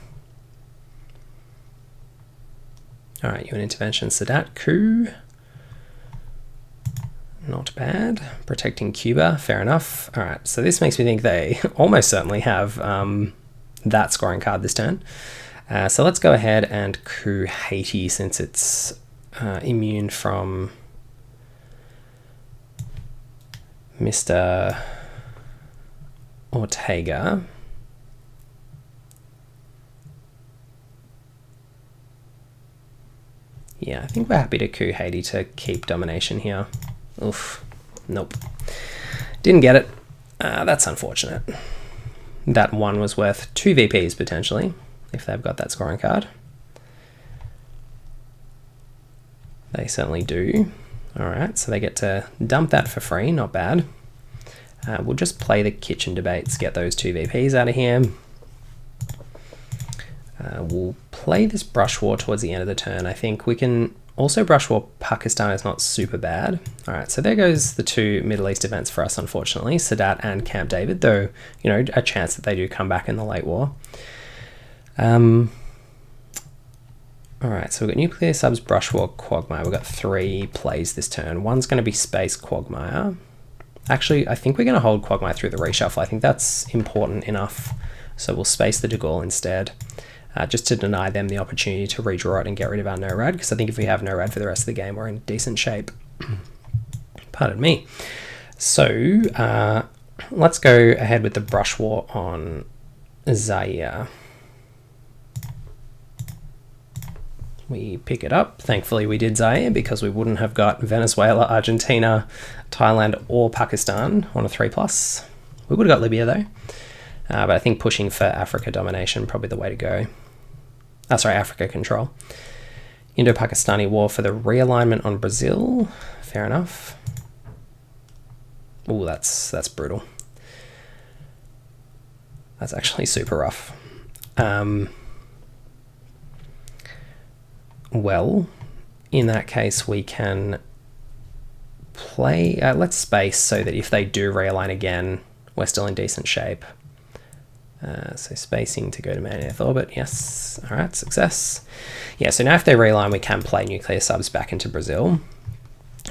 Alright, UN intervention, Sadat, coup. Not bad. Protecting Cuba, fair enough. Alright, so this makes me think they almost certainly have that scoring card this turn. So let's go ahead and coup Haiti, since it's immune from Mr. Ortega. Yeah, I think we're happy to coup Haiti to keep domination here. Oof, nope. Didn't get it. That's unfortunate. That one was worth 2 VPs potentially, if they've got that scoring card. They certainly do. Alright, so they get to dump that for free, not bad. We'll just play the kitchen debates, get those 2 VPs out of here. We'll play this Brush War towards the end of the turn. I think we can also Brush War Pakistan is not super bad. Alright, so there goes the 2 Middle East events for us, unfortunately. Sadat and Camp David, though, you know, a chance that they do come back in the late war. Alright, so we've got Nuclear Subs, Brush War, Quagmire. We've got 3 plays this turn. One's going to be Space Quagmire. Actually, I think we're going to hold Quagmire through the reshuffle. I think that's important enough. So we'll space the De Gaulle instead. Just to deny them the opportunity to redraw it and get rid of our no-rad, because I think if we have no-rad for the rest of the game, we're in decent shape. Pardon me. So let's go ahead with the Brush War on Zaire. We pick it up. Thankfully we did Zaire, because we wouldn't have got Venezuela, Argentina, Thailand or Pakistan on a 3+. We would have got Libya though. But I think pushing for Africa domination probably the way to go. Sorry, Africa control. Indo-Pakistani war for the realignment on Brazil. Fair enough. Ooh, that's brutal. That's actually super rough. Well, in that case, we can play... let's space so that if they do realign again, we're still in decent shape. So spacing to go to man Earth orbit, yes. All right, success. Yeah, so now if they realign, we can play nuclear subs back into Brazil.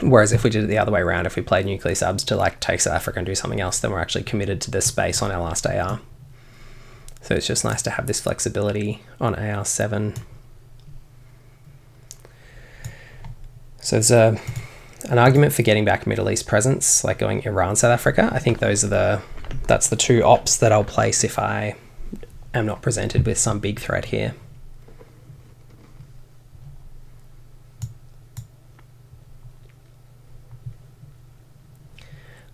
Whereas if we did it the other way around, if we played nuclear subs to like take South Africa and do something else, then we're actually committed to this space on our last AR. So it's just nice to have this flexibility on AR7. So there's an argument for getting back Middle East presence, like going Iran, South Africa. I think those are that's the 2 ops that I'll place if I am not presented with some big threat here.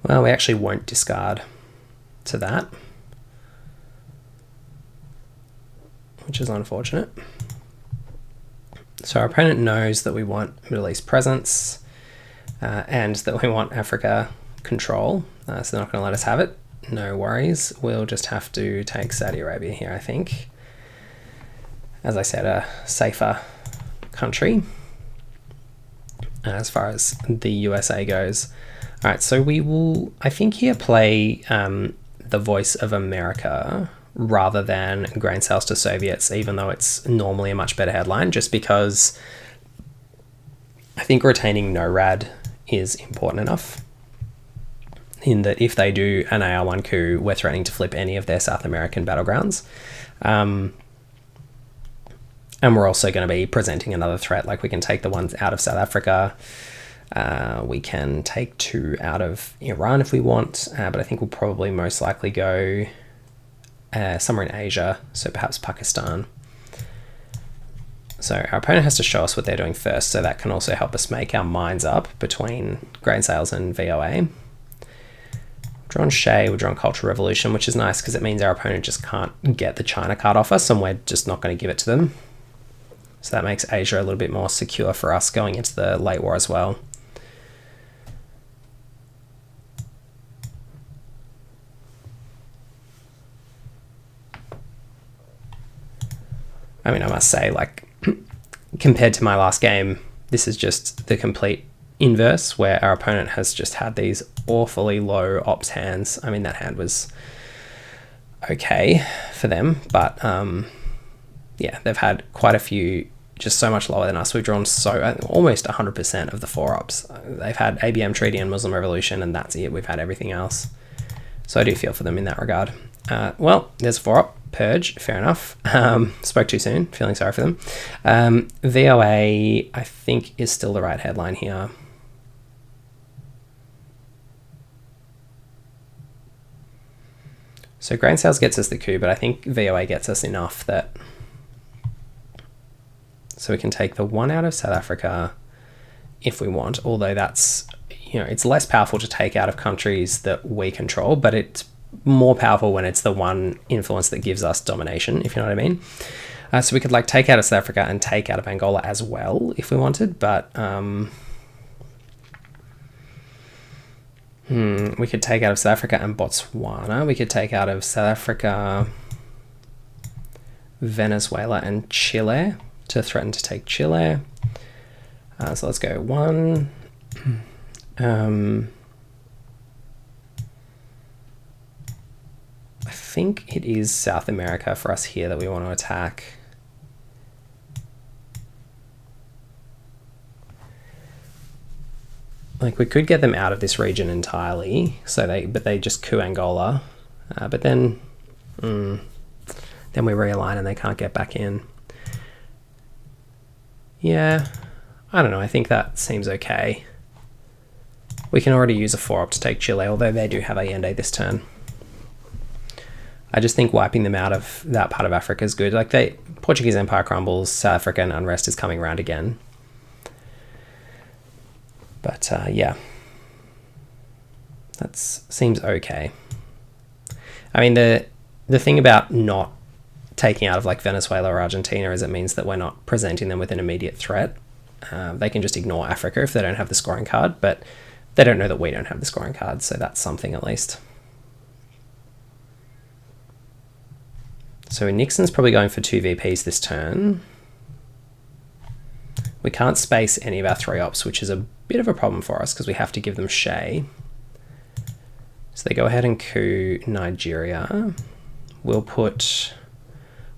Well, we actually won't discard to that, which is unfortunate. So our opponent knows that we want Middle East presence and that we want Africa control, so they're not going to let us have it. No worries, we'll just have to take Saudi Arabia here, I think. As I said, a safer country as far as the USA goes. All right, so we will, I think here, play the Voice of America rather than Grain Sales to Soviets, even though it's normally a much better headline, just because I think retaining NORAD is important enough, in that if they do an AR1 coup, we're threatening to flip any of their South American battlegrounds. And we're also going to be presenting another threat, like we can take the ones out of South Africa. We can take 2 out of Iran if we want, but I think we'll probably most likely go somewhere in Asia, so perhaps Pakistan. So our opponent has to show us what they're doing first, so that can also help us make our minds up between grain sales and VOA. Drawn Shay, we're drawn Cultural Revolution, which is nice because it means our opponent just can't get the China card off us and we're just not going to give it to them. So that makes Asia a little bit more secure for us going into the late war as well. I mean, I must say, like, compared to my last game, this is just the complete inverse, where our opponent has just had these awfully low ops hands. I mean, that hand was okay for them, but yeah, they've had quite a few just so much lower than us. We've drawn almost 100% of the 4-ops. They've had ABM Treaty and Muslim Revolution, and that's it. We've had everything else. So I do feel for them in that regard. Well, there's a 4-op. Purge, fair enough. Spoke too soon, feeling sorry for them. VOA, I think, is still the right headline here. So grain sales gets us the coup, but I think VOA gets us enough that... So we can take the 1 out of South Africa if we want, although that's, it's less powerful to take out of countries that we control, but it's more powerful when it's the one influence that gives us domination, if you know what I mean. So we could take out of South Africa and take out of Angola as well if we wanted, but we could take out of South Africa and Botswana. We could take out of South Africa, Venezuela and Chile to threaten to take Chile. So let's go 1. I think it is South America for us here that we want to attack. We could get them out of this region entirely, but they just coup Angola. But then we realign and they can't get back in. Yeah, I don't know. I think that seems okay. We can already use a 4-op to take Chile, although they do have Allende this turn. I just think wiping them out of that part of Africa is good. Portuguese Empire crumbles, South African unrest is coming around again. But yeah, that seems okay. I mean, the thing about not taking out of Venezuela or Argentina is it means that we're not presenting them with an immediate threat. They can just ignore Africa if they don't have the scoring card, but they don't know that we don't have the scoring card, so that's something at least. So Nixon's probably going for 2 VPs this turn. We can't space any of our 3-ops, which is a bit of a problem for us because we have to give them Shay. So they go ahead and coup Nigeria. We'll put,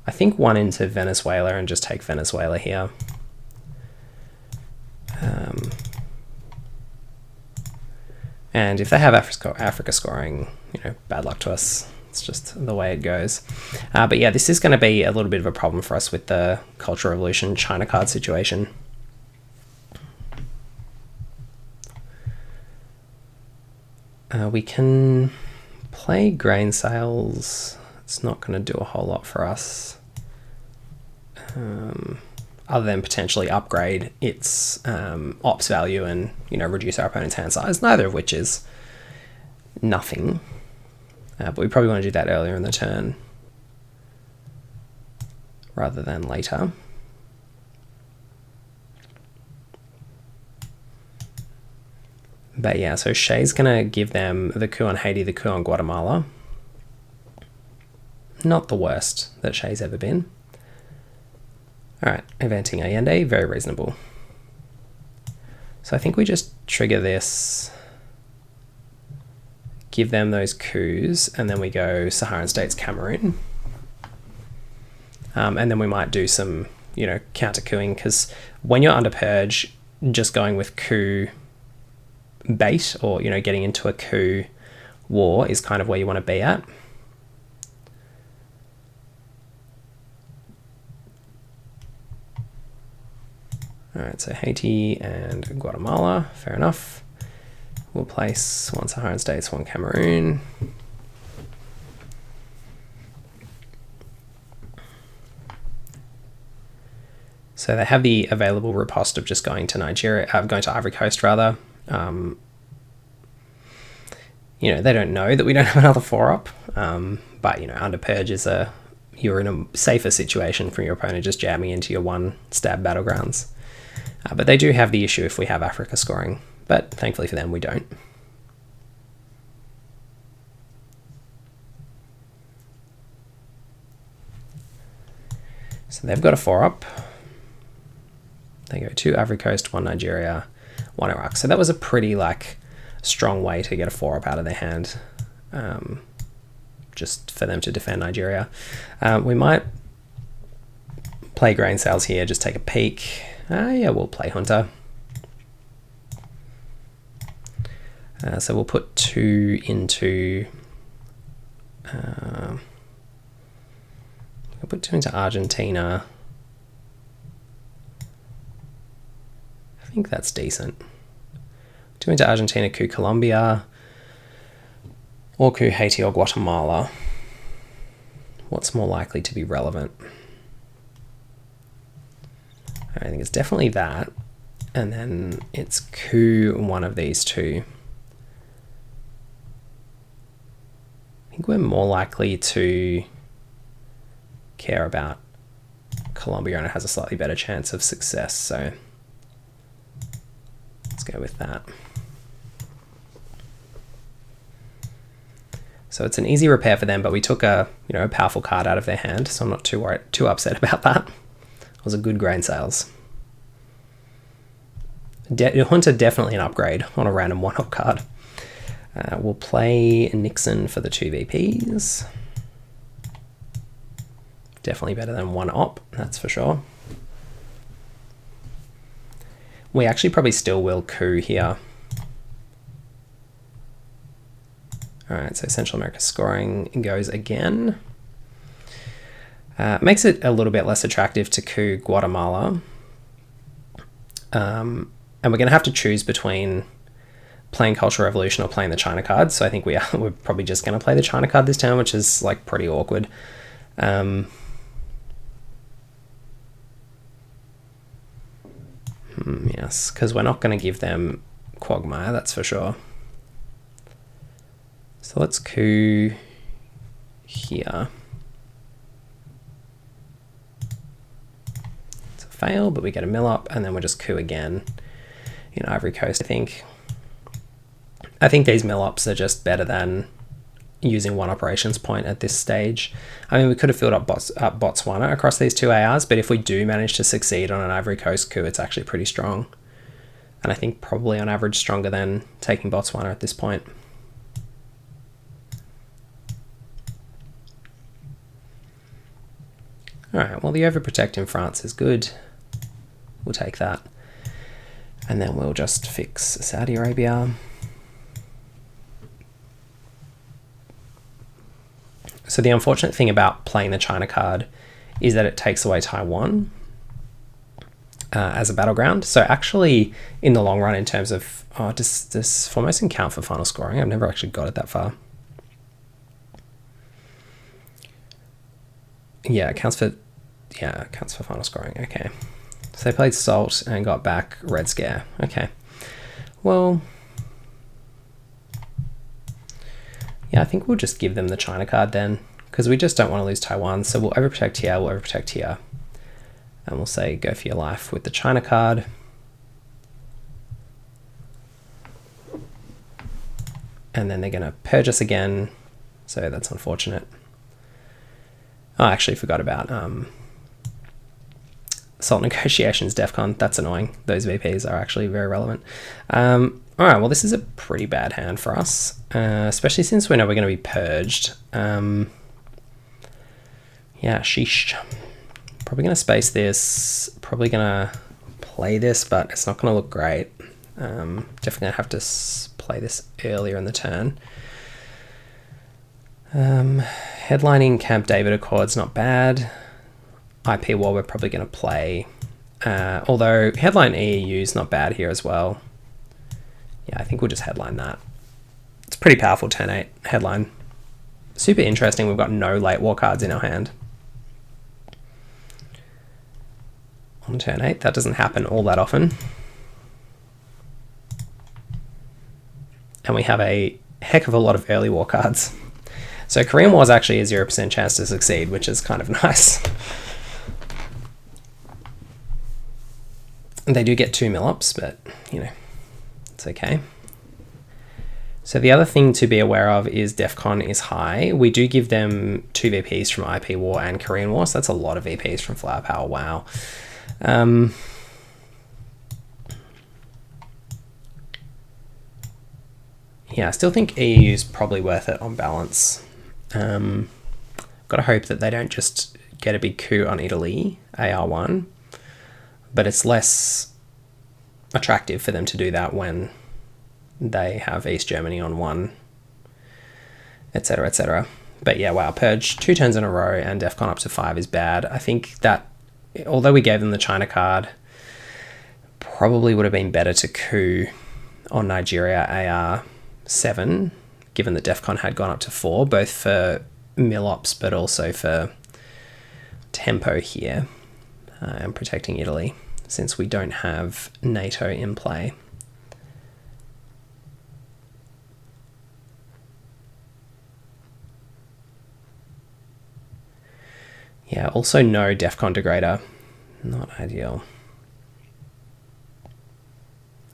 I think, 1 into Venezuela and just take Venezuela here. And if they have Africa scoring, bad luck to us. It's just the way it goes. But yeah, this is going to be a little bit of a problem for us with the Cultural Revolution China card situation. We can play grain sales. It's not going to do a whole lot for us. Other than potentially upgrade its ops value and reduce our opponent's hand size, neither of which is nothing. But we probably want to do that earlier in the turn rather than later. But yeah, so Shay's going to give them the coup on Haiti, the coup on Guatemala. Not the worst that Shay's ever been. Alright, eventing Allende, very reasonable. So I think we just trigger this, give them those coups, and then we go Saharan States, Cameroon. And then we might do some, counter-couing, because when you're under purge, just going with coup bait or, getting into a coup war is kind of where you want to be at. All right, so Haiti and Guatemala, fair enough. We'll place 1 Saharan States, 1 Cameroon. So they have the available riposte of just going to Nigeria, going to Ivory Coast rather. They don't know that we don't have another 4-op, but under purge is you're in a safer situation from your opponent just jamming into your 1-stab battlegrounds. But they do have the issue if we have Africa scoring, but thankfully for them, we don't. So they've got a 4-op. They go 2 Ivory Coast, 1 Nigeria, 1 Iraq. So that was a pretty like strong way to get a 4-up out of their hand, just for them to defend Nigeria. We might play grain sales here, just take a peek. Yeah, we'll play Hunter. So we'll put 2 into... we'll put 2 into Argentina. I think that's decent. 2 into Argentina, coup Colombia, or coup Haiti or Guatemala. What's more likely to be relevant? I think it's definitely that, and then it's coup one of these two. I think we're more likely to care about Colombia, and it has a slightly better chance of success, so let's go with that. So it's an easy repair for them, but we took a powerful card out of their hand, so I'm not too upset about that. It was a good grain sales. Hunter definitely an upgrade on a random 1-up card. We'll play Nixon for the 2 VPs. Definitely better than 1-op, that's for sure. We actually probably still will coup here. All right, so Central America scoring goes again. Makes it a little bit less attractive to coup Guatemala. And we're going to have to choose between playing Cultural Revolution or playing the China card. So I think we're probably just going to play the China card this turn, which is like pretty awkward. Yes, because we're not going to give them Quagmire, that's for sure. So let's coup here. It's a fail, but we get a mill up, and then we'll just coup again in Ivory Coast. I think these mill ups are just better than using 1 operations point at this stage. I mean, we could have filled up Botswana across these 2 ARs, but if we do manage to succeed on an Ivory Coast coup, it's actually pretty strong. And I think probably on average stronger than taking Botswana at this point. All right, well, the overprotect in France is good. We'll take that. And then we'll just fix Saudi Arabia. So the unfortunate thing about playing the China card is that it takes away Taiwan as a battleground. So actually, in the long run, in terms of, does Formosan count for final scoring? I've never actually got it that far. Yeah, it counts for final scoring. Okay. So they played Salt and got back Red Scare. Okay. Well, yeah, I think we'll just give them the China card then, because we just don't want to lose Taiwan. So we'll overprotect here, we'll overprotect here. And we'll say go for your life with the China card. And then they're going to purge us again. So that's unfortunate. Oh, I actually forgot about Salt Negotiations, DEFCON. That's annoying. Those VPs are actually very relevant. All right, well, this is a pretty bad hand for us, especially since we know we're going to be purged. Yeah, sheesh. Probably going to space this. Probably going to play this, but it's not going to look great. Definitely going to have to play this earlier in the turn. Headlining Camp David Accord's not bad. IP War we're probably going to play. Although headline EEU is not bad here as well. Yeah, I think we'll just headline that. It's pretty powerful turn 8 headline. Super interesting. We've got no late war cards in our hand. On turn 8, that doesn't happen all that often. And we have a heck of a lot of early war cards. So Korean War is actually a 0% chance to succeed, which is kind of nice. And they do get 2 mill-ups, but, you know, it's okay. So the other thing to be aware of is DEFCON is high. We do give them 2 VPs from IP War and Korean War, so that's a lot of VPs from Flower Power, wow. Yeah, I still think EU is probably worth it on balance. Got to hope that they don't just get a big coup on Italy, AR1, but it's less attractive for them to do that when they have East Germany on 1, etc., etc. But yeah, wow, Purge 2 turns in a row and DEFCON up to 5 is bad. I think that, although we gave them the China card, probably would have been better to coup on Nigeria AR7, given that DEFCON had gone up to 4, both for Milops but also for tempo here and protecting Italy, since we don't have NATO in play. Yeah, also no DEFCON degrader. Not ideal.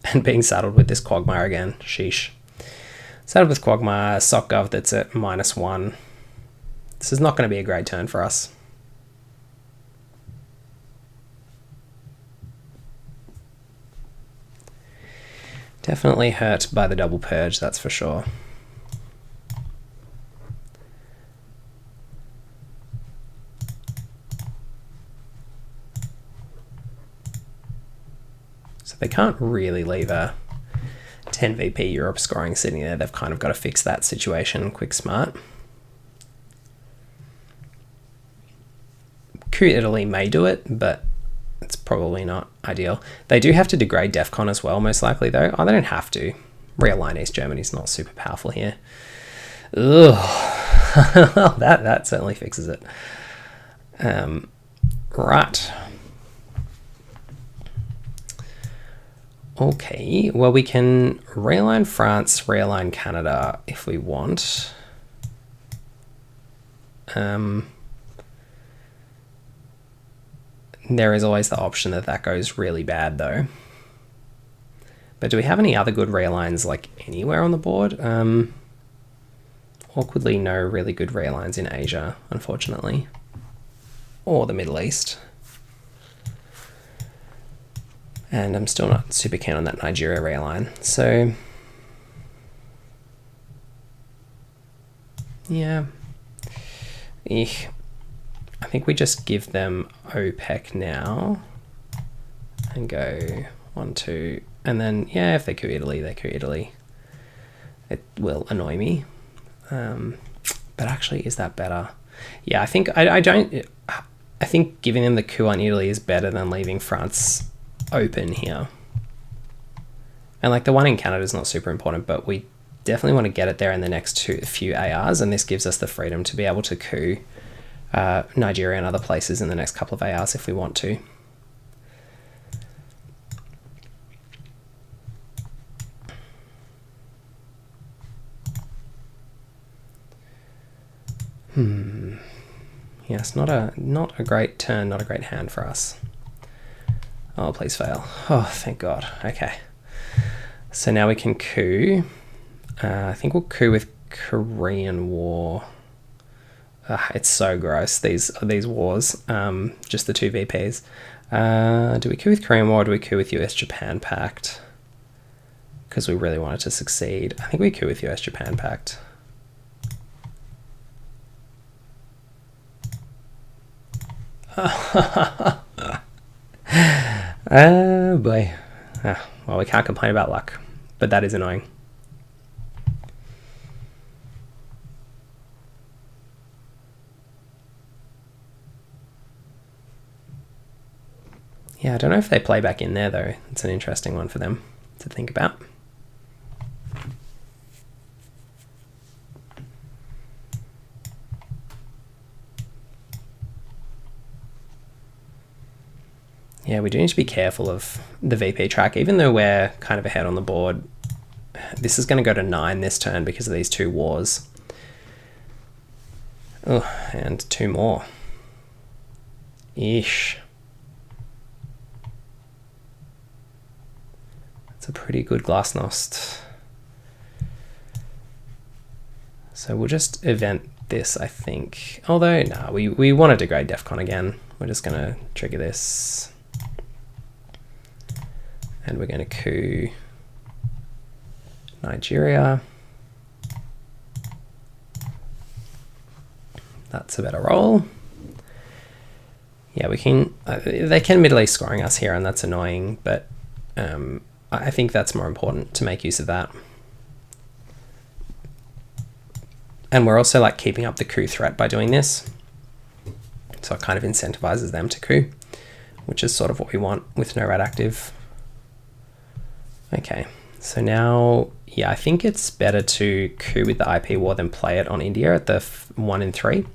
And being saddled with this Quagmire again. Sheesh. Saddled with Quagmire, SOCGov that's at -1. This is not going to be a great turn for us. Definitely hurt by the double purge, that's for sure. So they can't really leave a 10 VP Europe scoring sitting there. They've kind of got to fix that situation quick smart. Coup Italy may do it, but it's probably not ideal. They do have to degrade DEFCON as well, most likely, though. Oh, they don't have to. Realign East Germany's not super powerful here. Ugh. Well, that certainly fixes it. Right. Okay, well, we can realign France, realign Canada if we want. There is always the option that that goes really bad, though. But do we have any other good realigns, like, anywhere on the board? Awkwardly, no really good realigns in Asia, unfortunately. Or the Middle East. And I'm still not super keen on that Nigeria realign. So, yeah. Eek. I think we just give them OPEC now and go 1, 2, and then, yeah, if they coup Italy, they coup Italy. It will annoy me. But actually, is that better? Yeah, I think I think giving them the coup on Italy is better than leaving France open here. And like the one in Canada is not super important, but we definitely want to get it there in the next few ARs, and this gives us the freedom to be able to coup Nigeria and other places in the next couple of ARs if we want to. Yes, not a great turn, not a great hand for us. Oh, please fail. Oh, thank God. Okay. So now we can coup. I think we'll coup with Korean War. It's so gross, these wars. Just the 2 VPs. Do we coup with Korean War or do we coup with US-Japan Pact? Because we really wanted to succeed. I think we coup with US-Japan Pact. Oh boy. Well, we can't complain about luck, but that is annoying. Yeah, I don't know if they play back in there, though. It's an interesting one for them to think about. Yeah, we do need to be careful of the VP track. Even though we're kind of ahead on the board, this is going to go to 9 this turn because of these 2 wars. Oh, and 2 more. Ish. It's a pretty good Glasnost. So we'll just event this, I think. Although, no, we want to degrade DEFCON again. We're just going to trigger this. And we're going to coup Nigeria. That's a better roll. Yeah, we can. They can Middle East scoring us here, and that's annoying. But I think that's more important to make use of that. And we're also like keeping up the coup threat by doing this. So it kind of incentivizes them to coup, which is sort of what we want with no red active. Okay, so now, yeah, I think it's better to coup with the IP war than play it on India at the 1 in 3.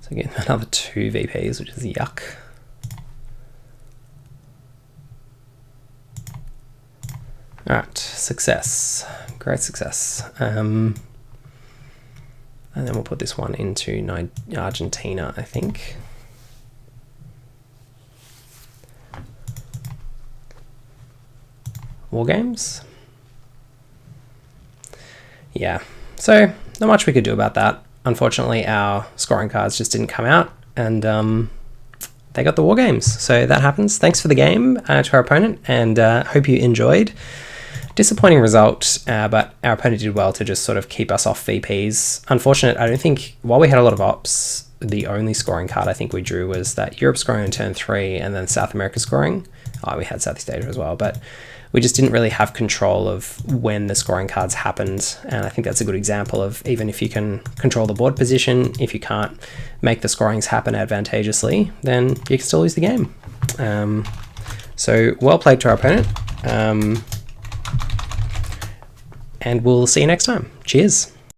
So again, another 2 VPs, which is yuck. All right, success, great success. And then we'll put this one into Argentina, I think. War games. Yeah, so not much we could do about that. Unfortunately, our scoring cards just didn't come out, and they got the war games. So that happens. Thanks for the game to our opponent, and hope you enjoyed. Disappointing result, but our opponent did well to just sort of keep us off VPs. Unfortunate, I don't think, while we had a lot of ops, the only scoring card I think we drew was that Europe scoring on turn 3 and then South America scoring. Oh, we had Southeast Asia as well, but we just didn't really have control of when the scoring cards happened. And I think that's a good example of, even if you can control the board position, if you can't make the scorings happen advantageously, then you can still lose the game. So well played to our opponent. And we'll see you next time. Cheers.